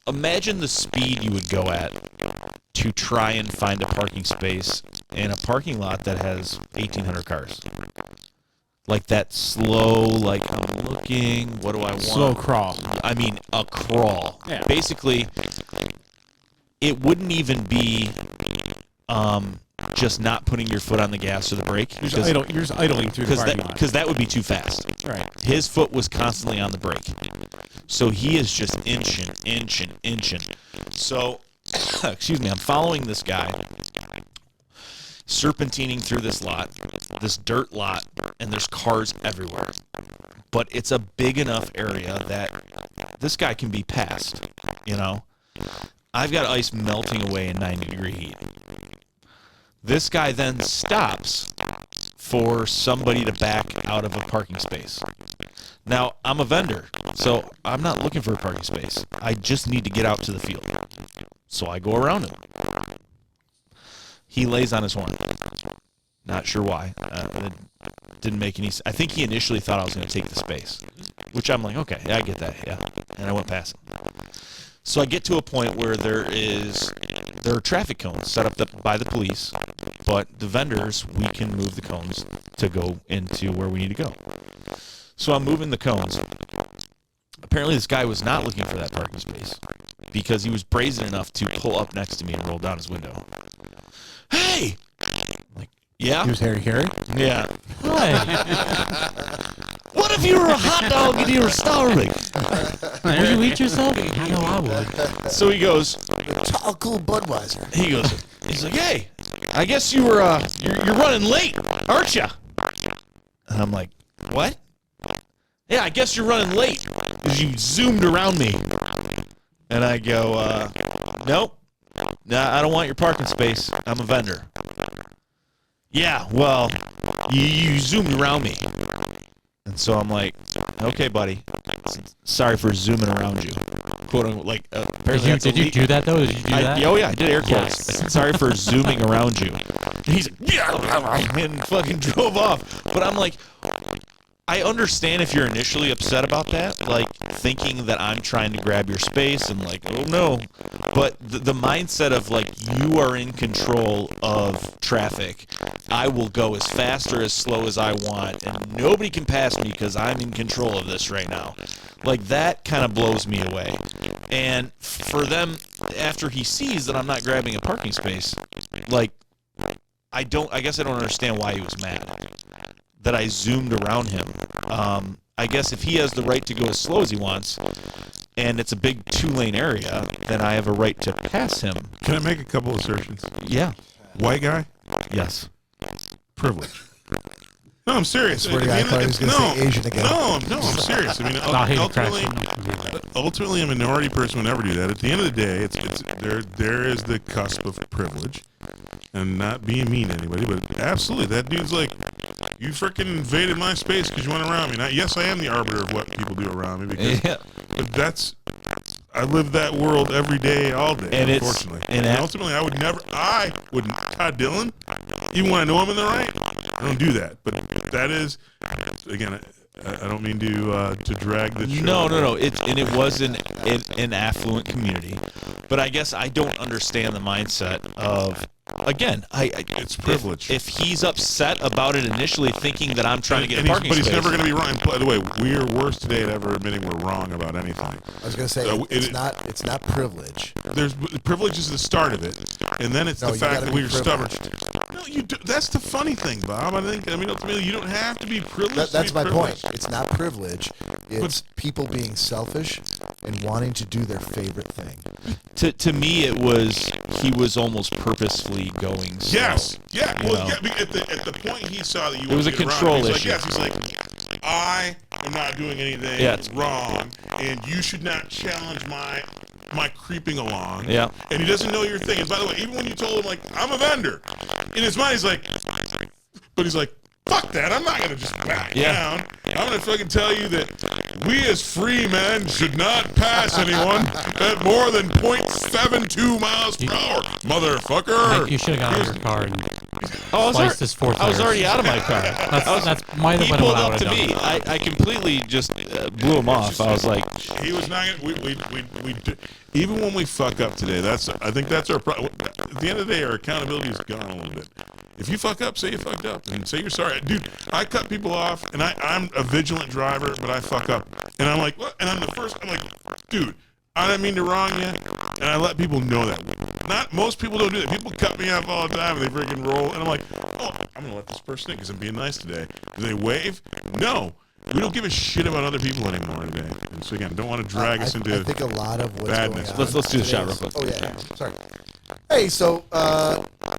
imagine the speed you would go at to try and find a parking space in a parking lot that has 1,800 cars. Like that slow, like I'm looking, what do I want? Slow crawl. I mean, a crawl. Yeah. Basically, it wouldn't even be just not putting your foot on the gas or the brake. You're just idling through the parking lot. Because that would be too fast. Right. His foot was constantly on the brake. So he is just inching. So, I'm following this guy, serpentining through this lot, this dirt lot, and there's cars everywhere. But it's a big enough area that this guy can be passed, I've got ice melting away in 90-degree heat. This guy then stops for somebody to back out of a parking space. Now, I'm a vendor, so I'm not looking for a parking space. I just need to get out to the field. So I go around him. He lays on his horn. Not sure why. It didn't make any sense. I think he initially thought I was going to take the space, which I'm like, okay, yeah, I get that, yeah. And I went past him. So I get to a point where there are traffic cones set up by the police, but the vendors, we can move the cones to go into where we need to go. So I'm moving the cones. Apparently this guy was not looking for that parking space because he was brazen enough to pull up next to me and roll down his window. Hey! Like, yeah? He was Harry Carey? Yeah. Hi. What if you were a hot dog and you were starving? Would you eat yourself? I know I would. So he goes, Tall, cool Budweiser. he's like, hey, I guess you were, you're running late, aren't you? And I'm like, what? Yeah, I guess you're running late because you zoomed around me. And I go, nope. Nah, I don't want your parking space. I'm a vendor. Yeah, well, you zoomed around me. And so I'm like, okay, buddy. Sorry for zooming around you. Quote unquote, like, apparently Did you do that, though? Did you do that? Oh, yeah, I did air quotes. Yes. Sorry for zooming around you. And he's like, yeah, and fucking drove off. But I'm like, I understand if you're initially upset about that, like thinking that I'm trying to grab your space and like, oh no. But the mindset of like, you are in control of traffic. I will go as fast or as slow as I want, and nobody can pass me because I'm in control of this right now. Like, that kind of blows me away. And for them, after he sees that I'm not grabbing a parking space, like, I guess I don't understand why he was mad that I zoomed around him. I guess if he has the right to go as slow as he wants, and it's a big 2-lane area, then I have a right to pass him. Can I make a couple assertions? Yeah. White guy, Yes. privilege. No, I'm serious. I swear to God, I thought he was going to say Asian again. No, I'm serious. I mean, ultimately, a minority person would never do that. At the end of the day, it's there is the cusp of privilege, and not being mean to anybody, but absolutely, that dude's like, you freaking invaded my space because you went around me. Now, yes, I am the arbiter of what people do around me, because, but I live that world every day, all day, and unfortunately. And ultimately, I wouldn't, Todd Dillon, even when I know I'm in the right, I don't do that. But that is, again, I don't mean to drag the show. No. It was an affluent community, but I guess I don't understand the mindset of. Again, it's privilege. If he's upset about it initially, thinking that I'm trying to get a parking space, but he's never going to be wrong. By the way, we are worse today at ever admitting we're wrong about anything. I was going to say it's not privilege. Privilege is the start of it, and then it's the fact that we're stubborn. No, you do, that's the funny thing, Bob. I mean, ultimately, you don't have to be privileged. That's my point. It's not privilege. It's people being selfish and wanting to do their favorite thing. To me, he was almost purposefully going slow. Yes. Yeah. Well, yeah. At the point he saw that you, it was a control issue. Like, yes. He's like, I am not doing anything wrong, and you should not challenge my creeping along. Yeah. And he doesn't know your thing. And by the way, even when you told him like, I'm a vendor, in his mind he's like, fuck that, I'm not going to just back down. I'm going to fucking tell you that we as free men should not pass anyone at more than 0.72 miles per hour, motherfucker. I think you should have got out of your car and sliced his four tires. I was already out of my car. That's might have He been pulled what I up would to have me. done. I completely just blew him off. I was like, he was not. We even when we fuck up today, I think that's our problem. At the end of the day, our accountability is gone a little bit. If you fuck up, say you fucked up and say you're sorry. Dude, I cut people off, and I'm a vigilant driver, but I fuck up. And I'm like, what? And I'm like, dude, I didn't mean to wrong you. And I let people know that. Most people don't do that. People cut me off all the time, and they freaking roll. And I'm like, oh, I'm going to let this person in because I'm being nice today. Do they wave? No. We don't give a shit about other people anymore today. And so, again, don't want to drag us into I think a lot of what's badness. going on. let's do the shot real quick. Oh, yeah. Sorry. Hey, so,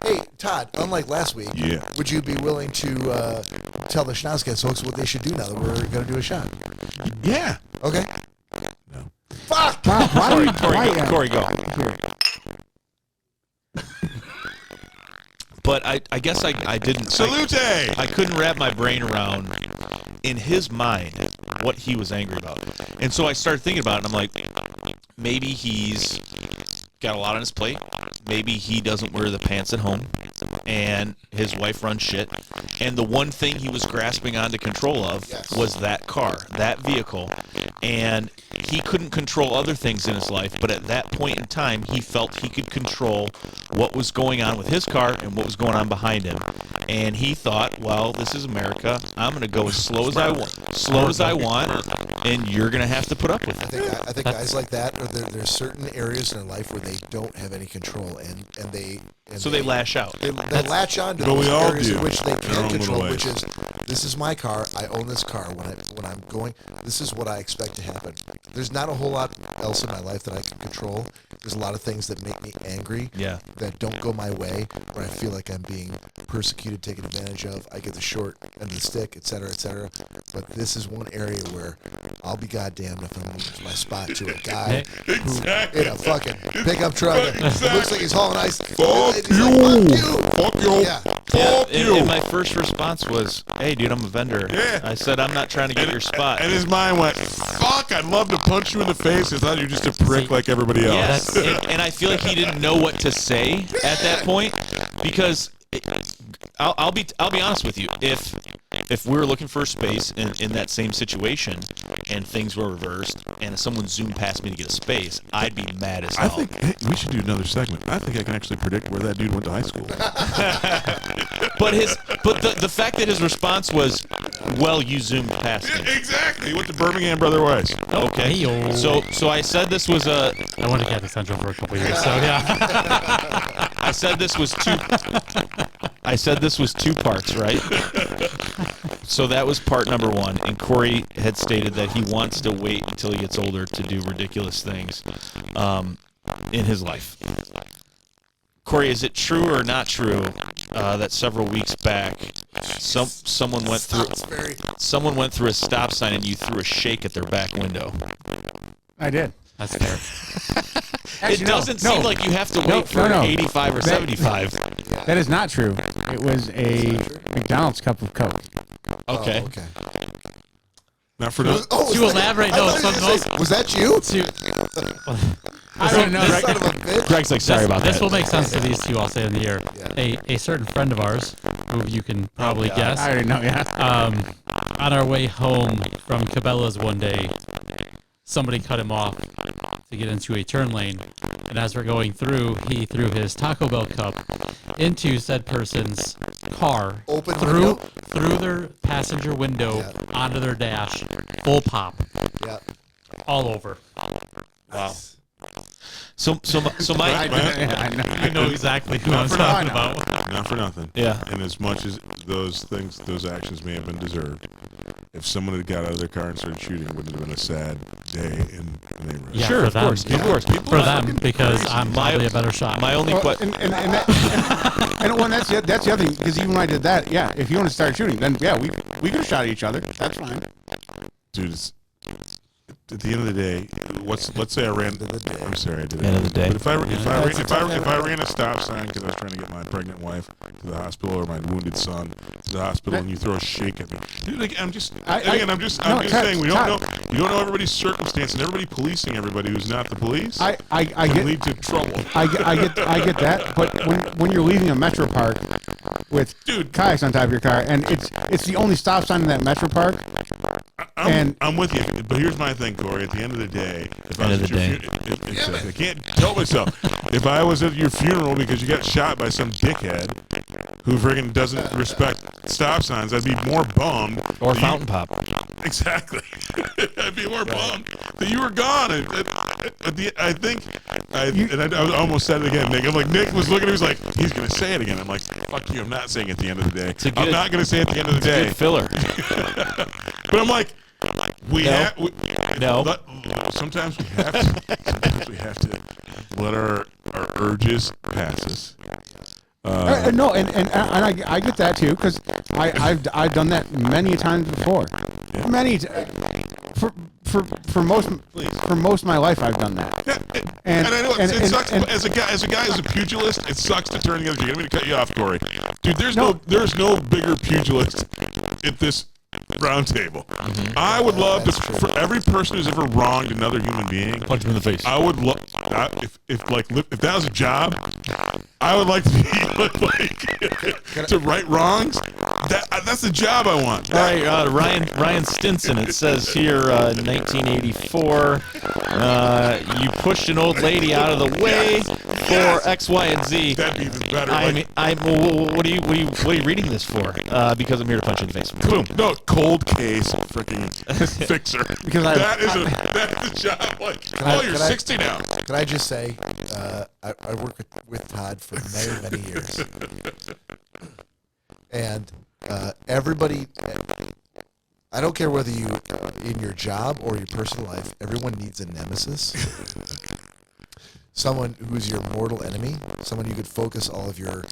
hey, Todd, unlike last week, would you be willing to tell the Schnozzcast folks what they should do now that we're going to do a shot? Yeah. Okay. No. Fuck! Cory, go. But I guess I didn't. Salute! I couldn't wrap my brain around, in his mind, what he was angry about. And so I started thinking about it, and I'm like, maybe he's got a lot on his plate. Maybe he doesn't wear the pants at home, and his wife runs shit. And the one thing he was grasping onto control of was that car, that vehicle. And he couldn't control other things in his life, but at that point in time, he felt he could control what was going on with his car and what was going on behind him. And he thought, well, this is America. I'm going to go as slow as I want, and you're going to have to put up with it. I think guys like that, or there's certain areas in their life where they don't have any control, and they lash out. They latch on to But those we all areas do in which they in our can own control, little which ways. is, this is my car. I own this car. When I'm going, this is what I expect to happen. There's not a whole lot else in my life that I can control. There's a lot of things that make me angry. Yeah. That don't go my way, where I feel like I'm being persecuted, taken advantage of. I get the short end of the stick, et cetera, et cetera. But this is one area where I'll be goddamned if I'm losing my spot to a guy who in a fucking pickup truck looks like he's hauling ice. Fuck He's like, you. fuck you. Fuck you. Yeah. Fuck you. And my first response was, hey, dude, I'm a vendor. Yeah. I said, I'm not trying to get your spot. And his mind went, fuck, I'd love to punch you in the face. I thought you were just a prick like everybody else. Yes, and I feel like he didn't know what to say at that point, because I'll be honest with you. If we were looking for a space in that same situation and things were reversed and someone zoomed past me to get a space, I'd be mad as I hell. think we should do another segment. I think I can actually predict where that dude went to high school. But the fact that his response was, well, you zoomed past me. Exactly. He went to Birmingham Brother Weiss. Okay. Hey-o. So I said this was a. I went to Catholic Central for a couple years, so yeah. I said this was two parts, right? So that was part number one, and Cory had stated that he wants to wait until he gets older to do ridiculous things in his life. Cory, is it true or not true that several weeks back someone went through a stop sign and you threw a shake at their back window? I did. That's fair. Actually, It doesn't seem like you have to wait for 85 or 75. That is not true. It was a McDonald's cup of Coke. Okay. Oh, okay. Not for nothing. Oh, To elaborate, no, I thought it's you were something gonna say, was that you? I don't know. Son of a bitch. Greg's like, sorry about This that. will make sense to these two, I'll say in the air. A certain friend of ours, who you can probably guess, I already know, yeah. on our way home from Cabela's one day, somebody cut him off to get into a turn lane. And as we're going through, he threw his Taco Bell cup into said person's car, Open through window? their passenger window, Yeah. onto their dash, full pop, Yeah. all over. Wow. So my I know. You know exactly who Not I'm for talking nothing. about. Not for nothing. Yeah. And as much as those actions may have been deserved, if someone had got out of their car and started shooting, it would have been a sad day in the neighborhood. Yeah, Sure, for of them. course, of course. People For are them, fucking because crazy. I'm probably a better shot. My only Well, question. and that's the other thing, because even when I did that, yeah, if you want to start shooting, then yeah, we could have shot at each other. That's fine. Dude, it's, at the end of the day, let's say I ran. I'm sorry, I did it. End of the day. But if I ran a stop sign because I was trying to get my pregnant wife to the hospital or my wounded son to the hospital, and you throw a shake at me, dude, like, I'm just saying we don't know everybody's circumstance, and everybody policing everybody who's not the police I can get lead to trouble. I get that, but when you're leaving a metro park with Dude. kayaks on top of your car, and it's the only stop sign in that metro park. I'm with you, but here's my thing, Cory. At the end of the day, if I End was of at the your funeral, I can't tell myself. If I was at your funeral because you got shot by some dickhead who friggin' doesn't respect stop signs, I'd be more bummed. Or that fountain pop. Exactly. I'd be more bummed that you were gone. I almost said it again, Nick. I'm like, Nick was looking at me, he was like, he's going to say it again. I'm like, fuck you, I'm not saying it at the end of the day. I'm not going to say it at the end of the day. Good filler. But I'm like, No. Sometimes we have to let our urges pass us. No, and I get that too, because I've done that many times before. For most of my life I've done that. And I know it sucks. As a guy who's a pugilist, it sucks to turn the other cheek. I'm going to cut you off, Cory. Dude, there's no bigger pugilist at this round table. I would love to, for every person who's ever wronged another human being, Punch him in the face. I would love if that was a job, I would like to be to right wrongs. That's the job I want. All right, Ryan Stinson. It says here, 1984. You pushed an old lady out of the way for X, Y, and Z. That'd be even better. What are you reading this for? Because I'm here to punch you in the face. Boom. No, cold case freaking fixer. Because that's the job. Like, you're 60 now. Can I just say, I worked with Todd for many, many years. And everybody, I don't care whether you, in your job or your personal life, everyone needs a nemesis. Someone who's your mortal enemy. Someone you could focus all of your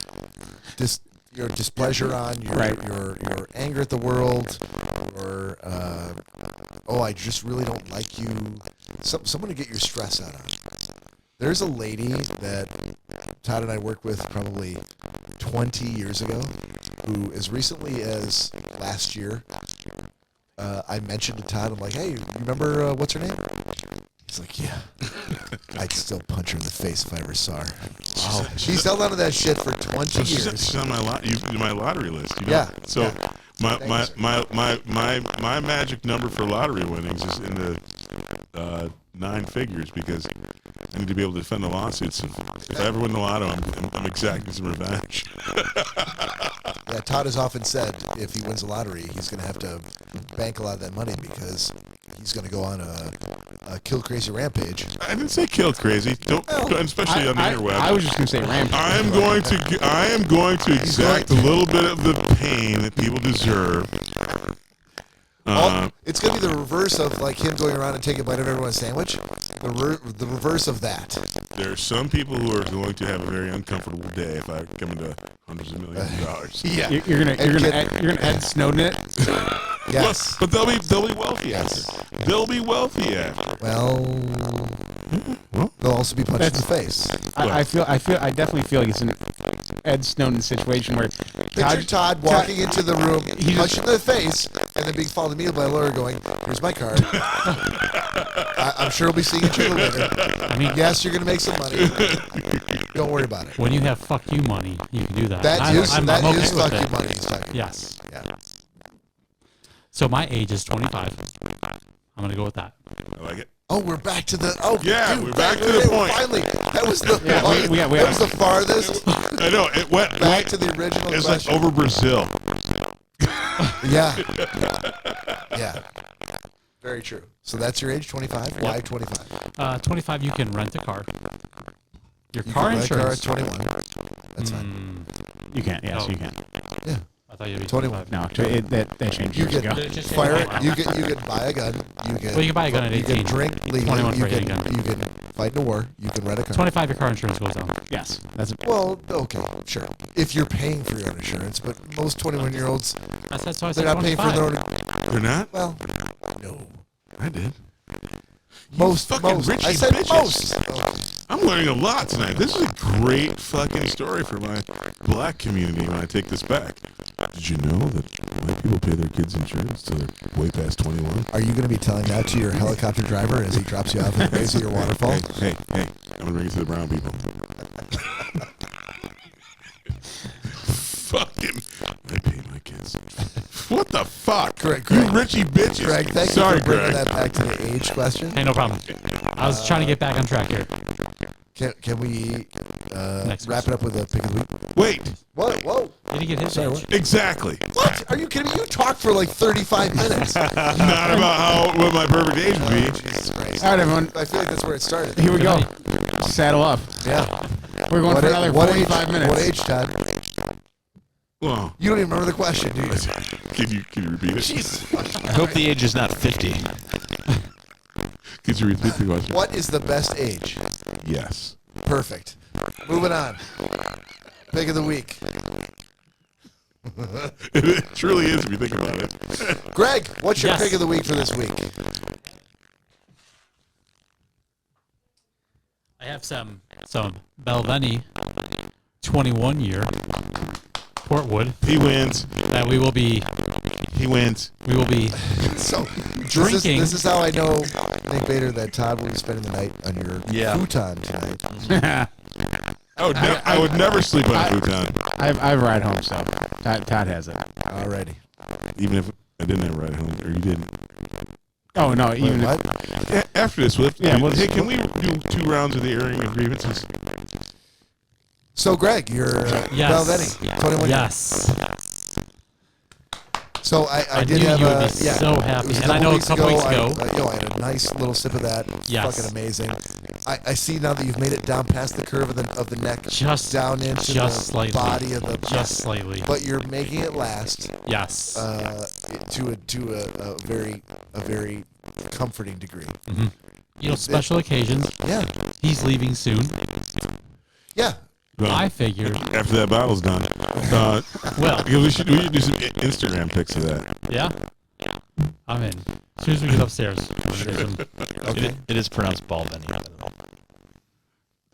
displeasure on, your anger at the world, or I just really don't like you. Someone to get your stress out on. There's a lady that Todd and I worked with probably 20 years ago, who as recently as last year, I mentioned to Todd, I'm like, hey, you remember what's her name? He's like, yeah. I'd still punch her in the face if I ever saw her. Wow. She's held on to that shit for 20 years. She's on my lottery list. You know? Yeah. So Yeah. my magic number for lottery winnings is in the 9 figures, because I need to be able to defend the lawsuits. If I ever win the lotto, I'm exacting some revenge. Yeah, Todd has often said if he wins the lottery, he's going to have to bank a lot of that money because he's going to go on a kill crazy rampage. I didn't say kill crazy. Don't, especially on the interweb. I was just going to say rampage. I am going to exact a little bit of the pain that people deserve. It's going to be the reverse of like him going around and taking a bite of everyone's sandwich. The reverse of that. There are some people who are going to have a very uncomfortable day if I come into hundreds of millions of dollars. Yeah, You're gonna Ed Snowden it. yes. But they'll be wealthy after. They'll be wealthy after. Well, they'll also be punched in the face. I definitely feel like it's an Ed Snowden situation where Picture Todd walking into the room, punched in the face, and then being followed immediately by a lawyer going, "Here's my card." I'm sure he'll be seeing each other later. I mean, Yes, you're going to make some money. Don't worry about it. when you have fuck you money, you can do that. That I'm is okay with fuck it. you money. He's talking about. Yes. Yeah. So my age is 25. I'm going to go with that. I like it. Oh, we're back to the. Yeah, dude, we're back to the point. Finally, that was the. Yeah, that was the farthest. I know it went Back to the original It's question. like over Brazil. Yeah. Yeah. Very true. So that's your age, 25. Why 25? 25, you can rent a car. Your You car can rent a car insurance. at 21. That's fine. you can't. Yes, Oh. you can. Yeah. I thought you'd be 21. 25. No, that changed You years can ago. Just fire say it. You can buy a gun. You can. Well, you can buy a gun at You 18. can drink legally. 21 You for a handgun. can fight in a war. You can rent a car. 25, your car insurance goes down. Yes, that's a, Well, okay, sure. If you're paying for your own insurance, but most 21-year-olds, That's why I they're said not paying for 25. their own. They're not? Well, no. I did. Most. fucking Most. Richie I said bitches. most. I'm learning a lot tonight. This is a great fucking story for my black community when I take this back. Did you know that white people pay their kids' insurance till they're way past 21? Are you going to be telling that to your helicopter driver as he drops you off at the base of your waterfall? Hey, I'm going to bring it to the brown people. Fucking, I pay my kids. What the fuck? Greg, You Richie bitches. Greg, thank Sorry, you for bringing Greg. that back to the age question. Hey, no problem. I was trying to get back on track here. Can we Next wrap it up with a pick of the week? Wait, Whoa. Did he get his Sorry, age? what? exactly. What? Are you kidding me? You talked for like 35 minutes. Not about what my perfect age would be. Jesus Christ. all right, everyone. I feel like that's where it started. Here we go. Saddle up. Yeah. We're going for another 45 minutes. What age, Todd? Well, You don't even remember the question, do you? can you repeat it? Jesus. I hope the age is not 50. Could you repeat the question? What is the best age? Yes. Perfect. Moving on. Pick of the week. It truly is if you think about it. Greg, what's your Yes. pick of the week for this week? I have some Belveni 21 year Portwood He wins. that we will be He wins. We will be So drinking. This is how I know, Nick Bader, that Todd will be spending the night on your futon tonight. I would never sleep on a futon, I have a ride home, so Todd has it. Alrighty. even if I didn't have a ride home, or you didn't. Oh no, even Wait, if, what? After this, Swift. Yeah, Hey, can we do 2 rounds of the airing of grievances? So, Greg, you're Yes. Belvetti, 21 years. Yes. So I did knew have you would a be so happy. it was And I know a couple weeks ago. I had a nice little sip of that. Yes. Fucking amazing. I see now that you've made it down past the curve of the neck, Just down into just the slightly. body of the Just slightly. But you're making it last Yes. to a very comforting degree. You know, special occasions. Yeah, He's leaving soon. yeah. Well, I figured. after that bottle's done. Well, Because we should do some Instagram pics of that. yeah. I'm in. As soon as we get upstairs. It is pronounced Balvenie.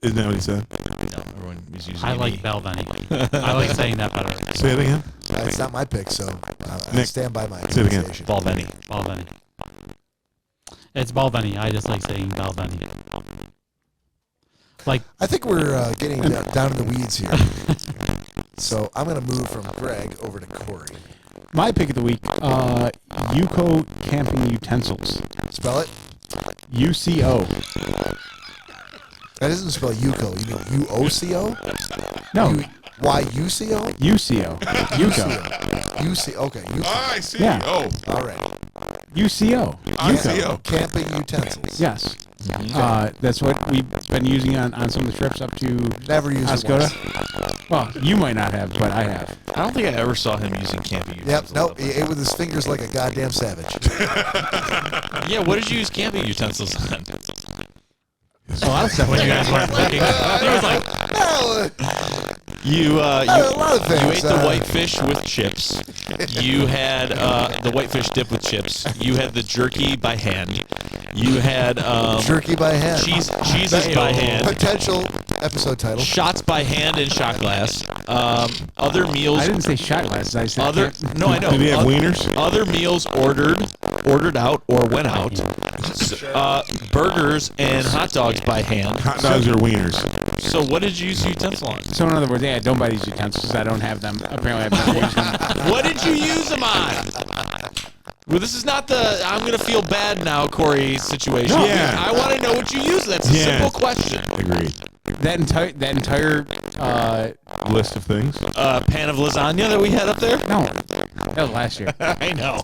Isn't that what he said? No, everyone is using I like me. Belveni. I like saying that better. Say it again. It's not my pick, so I Nick, stand by my say it again. pronunciation. Balvenie. Balveni. It's Balveni. I just like saying Balveni. Like, I think we're getting down in the weeds here. So I'm going to move from Greg over to Cory. my pick of the week, Yuko camping utensils. Spell it. UCO. That doesn't spell Yuko. You mean UOCO? No, YUCO? UCO. Yuko. UC. Okay. I see. Yeah. Oh, All right. UCO. ICO. Camping utensils. Yes. That's what we've been using on some of the trips up to Never use it once. Ascota. Well, you might not have, but I have. I don't think I ever saw him using camping Yep. utensils. Nope. He ate with his fingers like a goddamn savage. Yeah, what did you use camping utensils on? A lot of stuff. when you guys weren't looking. He was like, Well, You a lot of you things. ate the whitefish with chips. You had the whitefish dip with chips. You had the jerky by hand. You had Jerky by hand. cheeses by hand. Potential episode title. Shots by hand and shot glass. Other meals. I didn't say shot glasses. I said Other no, I know. Did he have wieners? Other meals ordered out or went out. Burgers and hot dogs by hand. Hot dogs or wieners? So what did you use utensil on? So in other words, yeah, don't buy these utensils. I don't have them. Apparently, I've not used them. What did you use them on? Well, this is not the I'm going to feel bad now, Cory situation. Yeah. I want to know what you use. That's a Yeah. simple question. Agreed. That entire List of things. Pan of lasagna that we had up there? no, that was last year. I know.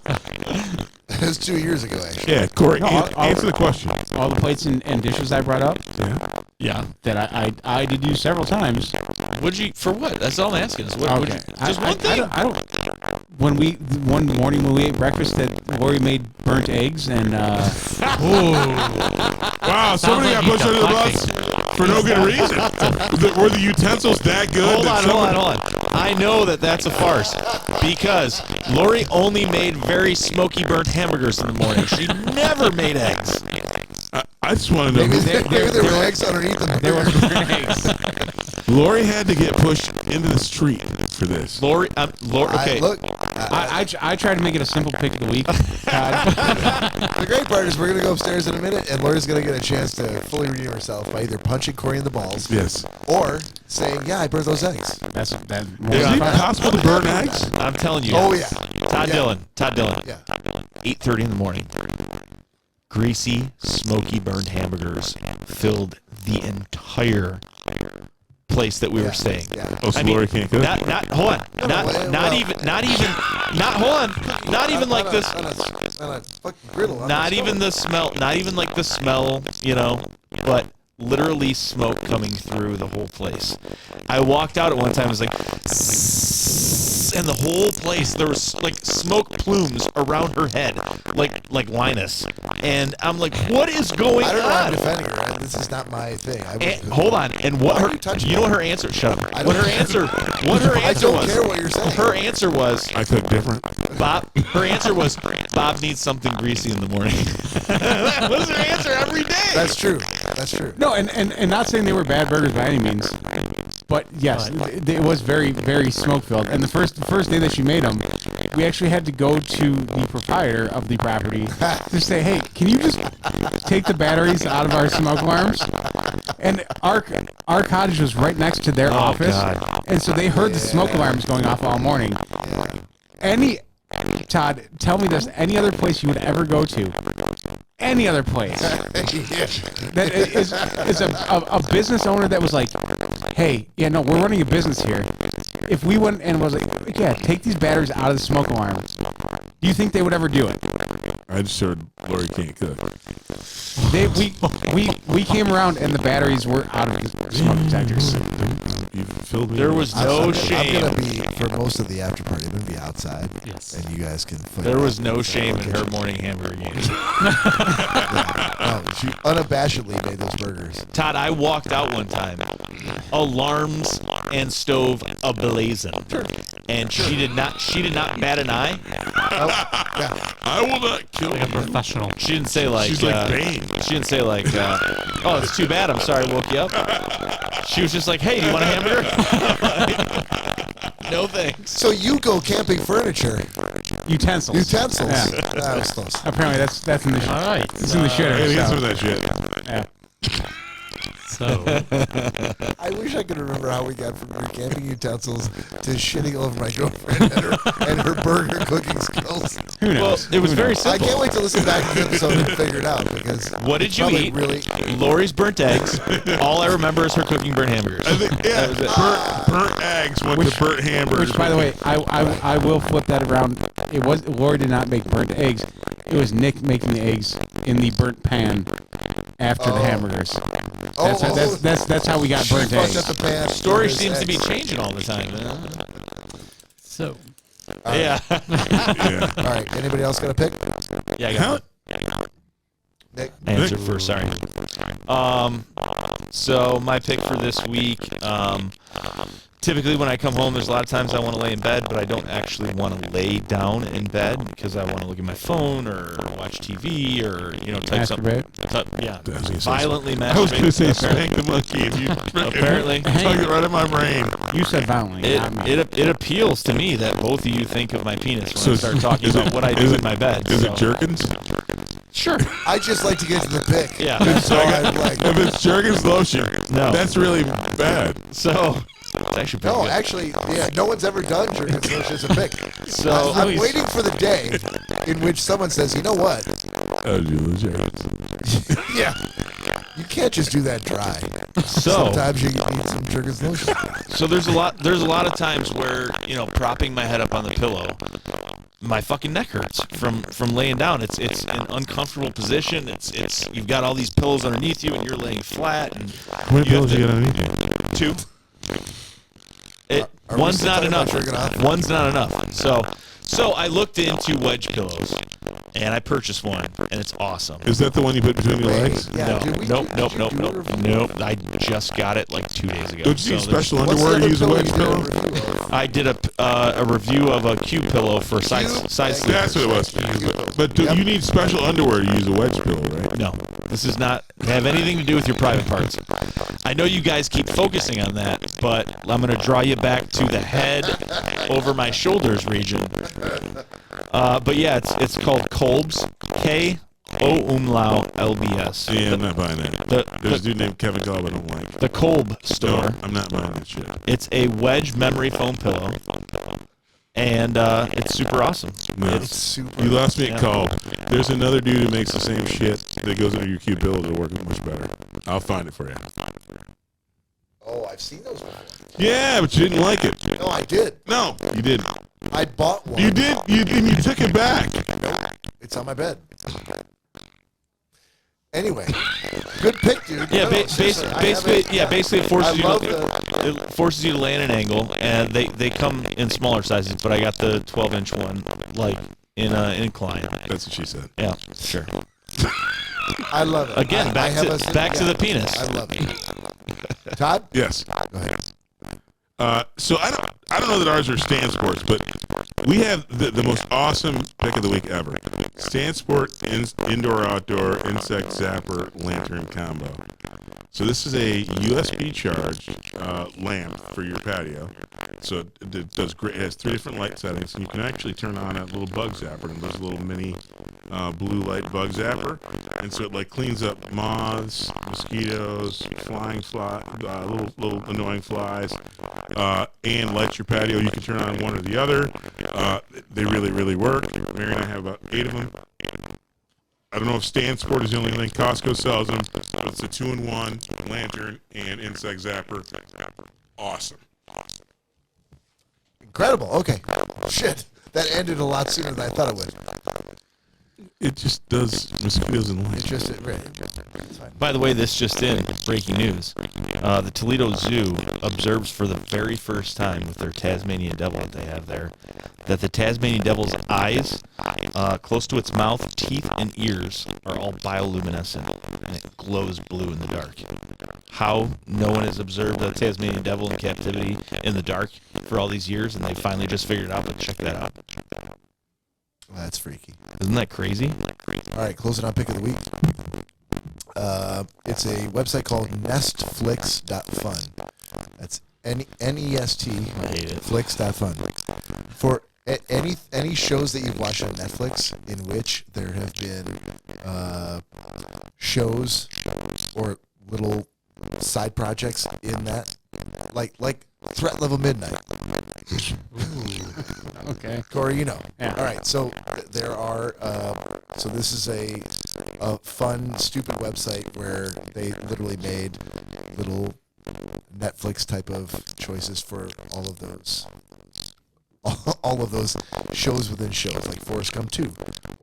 It was 2 years ago, actually. Yeah, Cory, No, answer the question. All the plates and dishes I brought up Yeah. Yeah. that I did use several times. What'd you, for what? That's all I'm asking. Is what, Okay, what'd you, just one thing? I don't. One morning when we ate breakfast, that Lori made burnt eggs and Wow, somebody got like you pushed under the bus deflecting. for no good reason. Were the utensils that good? Hold that on. I know that that's a farce because Lori only made very smoky burnt hamburgers in the morning. She never made eggs. I just want to know. Maybe there were eggs underneath them. there were burnt eggs. Lori had to get pushed into the street for this. Lori, okay. I tried to make it a simple pick of the week. Todd. The great part is we're going to go upstairs in a minute, and Lori's going to get a chance to fully redeem herself by either punching Cory in the balls Yes. or saying, yeah, I burned those eggs. That. Is it possible to burn eggs? I'm telling you. Oh, yeah. Todd Dillon. Yeah. 8:30 in the morning. Greasy, smoky, burned hamburgers filled the entire place that we were staying. Yeah. Oh, so Lori can't cook? Not hold on. Not even like this. On a fucking griddle. on Not a even the smell, not even like the smell, but literally smoke coming through the whole place. I walked out at one time, it was like, and the whole place, there was like smoke plumes around her head, like Linus. And I'm like, what is going I don't know why I'm on? defending her. This is not my thing. And, hold on, and what Why are her, you touching you know me? what her answer, shut up. I What don't- her answer I was, don't care what you're saying. her answer was, I cook different. her answer was, Bob needs something greasy in the morning. That was her answer every day. That's true. That's true. No, and not saying they were bad burgers by any means, but yes, it was very, very smoke filled. And the first day that she made them, we actually had to go to the proprietor of the property to say, hey, can you just take the batteries out of our smoke alarms? And our cottage was right next to their office, God. and so they heard the smoke alarms going off all morning. Todd, tell me this, any other place you would ever go to? Any other place that is a business owner that was like, hey, yeah, no, we're running a business here. If we went and was like, yeah, take these batteries out of the smoke alarm, do you think they would ever do it? I just heard Lori can't cook. We came around and the batteries were out of the smoke detectors. You filled me. There was no I'm shame. gonna be for most of the after party. I'm gonna be outside, Yes. and you guys can. There was no shame in her morning hamburger game. No, she unabashedly made those burgers. Todd, I walked out one time, alarms and stove ablazing, and she did not bat an eye. I will not kill Like a you. professional. She didn't say like. She's like Bane. She didn't say like, "Oh, it's too bad. I'm sorry, I woke you up." She was just like, "Hey, do you want a hamburger?" No thanks. So you go camping furniture, Utensils. utensils. Yeah. That was close. Apparently that's in the All right. it's in the Hey, shitter. get some So, of that shit. yeah. So, I wish I could remember how we got from her camping utensils to shitting over my girlfriend and her burger cooking skills. Who Well, knows? it was very I simple. can't wait to listen back to the episode and figure it out because What did you probably eat? Really, Lori's burnt eggs. All I remember is her cooking burnt hamburgers. I think, yeah, burnt eggs went to burnt hamburgers. Which, by the way, I will flip that around. It was Lori did not make burnt eggs. It was Nick making the eggs in the burnt pan after the hamburgers. That's how we got she burnt fucked eggs. up the pan. Story Burnt seems to be eggs. changing all the time. so Yeah. Yeah. All right. Anybody else got a pick? Yeah, I How? got Nick. the answer first. Sorry. So my pick for this week. Typically, when I come home, there's a lot of times I want to lay in bed, but I don't actually want to lay down in bed because I want to look at my phone or watch TV or type something. Yeah, I was gonna say- violently I was going to masturbate. say spank the monkey, and you Apparently. took it right in my brain. You said violently. not me. It appeals to me that both of you think of my penis when So I start talking is about it- what I do is in it- my bed. Is so. it Jerkins? Sure. I just like to get to the pick. Yeah. So I'm like, If it's Jerkins lotion, No. that's really bad. So it's actually pretty no, good. actually, yeah, no one's ever done Jerkins Lotion as a pick. So I'm waiting for the day in which someone says, you know what? Oh, Jerkins. Yeah. You can't just do that dry. so Sometimes you need some Jerkins Lotion. so there's a lot of times where propping my head up on the pillow, my fucking neck hurts from laying down. It's an uncomfortable position. It's you've got all these pillows underneath you and you're laying flat. And How many pillows you got underneath you? 2. Are we One's still not talking about enough. jerking off? One's not enough. So I looked into wedge pillows, and I purchased one, and it's awesome. Is that the one you put between your legs? Yeah, No, did we nope, do- nope, did nope, you do a nope, review? nope. I just got it like 2 days ago. Don't you need So there's- special What's the underwear other to use a pillow wedge you did a pillow? review of? I did a review of a Q pillow for side Q? sleep. That's what it was. But do you need special underwear to use a wedge pillow, right? No, this does not have anything to do with your private parts. I know you guys keep focusing on that, but I'm going to draw you back to the head over my shoulders region. But yeah, it's called Kolb's, KOLBS. Yeah, I'm not buying that. There's a dude named Kevin Cobb I don't like. The Kolb store. No, I'm not buying that shit. It's a wedge memory foam pillow, and it's super awesome. No. It's super. You lost me at Yeah. call. There's another dude who makes the same shit that goes under your cube pillow to work much better. I'll find it for you. Oh, I've seen those before. Yeah, but you didn't like it. No, I did. No, you didn't. I bought one. You did. You took it back. It's on my bed. Anyway, good pick, dude. Yeah, No, seriously, I basically, haven't- yeah, basically it I forces you love to it forces you to lay at an angle, and they come in smaller sizes, but I got the 12-inch one, like in an incline. That's what she said. Yeah, sure. I love it. Again, I back have to back to the penis. I love it. Todd, Yes. go ahead. So I don't know that ours are Stand Sports, but we have the most awesome pick of the week ever. Stand Sport indoor-outdoor insect zapper lantern combo. So this is a USB charged lamp for your patio. So it does great. It has 3 different light settings, and you can actually turn on a little bug zapper, and there's a little mini blue light bug zapper, and so it like cleans up moths, mosquitoes, flying little annoying flies, and lights your patio. You can turn on one or the other. They really work. Mary and I have about 8 of them. I don't know if Stan Sport is the only thing. Costco sells them. But it's a 2-in-1 lantern and insect zapper. Awesome. Incredible. Okay. Shit. That ended a lot sooner than I thought it would. It just does mosquitoes and lice. It's fine. By the way, this just in, breaking news. The Toledo Zoo observes for the very first time with their Tasmanian devil that they have there, that the Tasmanian devil's eyes, close to its mouth, teeth, and ears are all bioluminescent, and it glows blue in the dark. How no one has observed the Tasmanian devil in captivity in the dark for all these years, and they finally just figured it out, but check that out. That's freaky. Isn't that crazy? All right, closing on pick of the week. It's a website called nestflix.fun. That's N-E-S-T flicks.fun. For any shows that you've watched on Netflix in which there have been shows or little side projects in that, like Threat Level Midnight. Okay. Cory, you know. Yeah. All right, so there are. So this is a fun, stupid website where they literally made little Netflix type of choices for all of those shows within shows, like Forrest Gump 2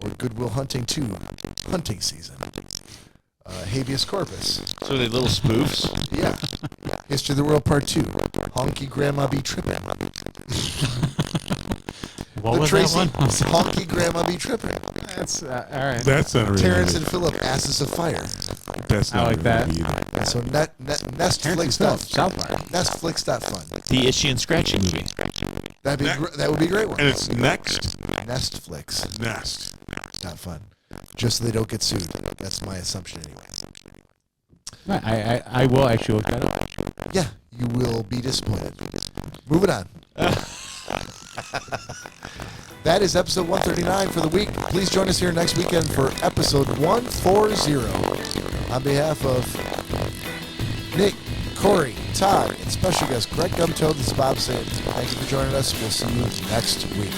or Good Will Hunting 2, hunting season. Habeas Corpus. So they little spoofs? Yeah. History of the World Part 2. Honky Grandma Be Trippin'. What was that one? Honky Grandma Be Trippin'. That's all right. That's not a Terrence and Phillip, Asses of Fire. That's I not like that. either. And so Terrence Nestflix and Phillip, South Park. Nestflix.fun. The Itchy and Scratchy movie. That would be a great one. And it's next Nestflix.fun. nest. Not fun. Just so they don't get sued. That's my assumption anyway. I will actually look that up. Yeah, you will be disappointed. Moving on. That is episode 139 for the week. Please join us here next weekend for episode 140. On behalf of Nick, Cory, Todd, and special guest Greg Gumtow, this is Bob saying thank you for joining us. We'll see you next week.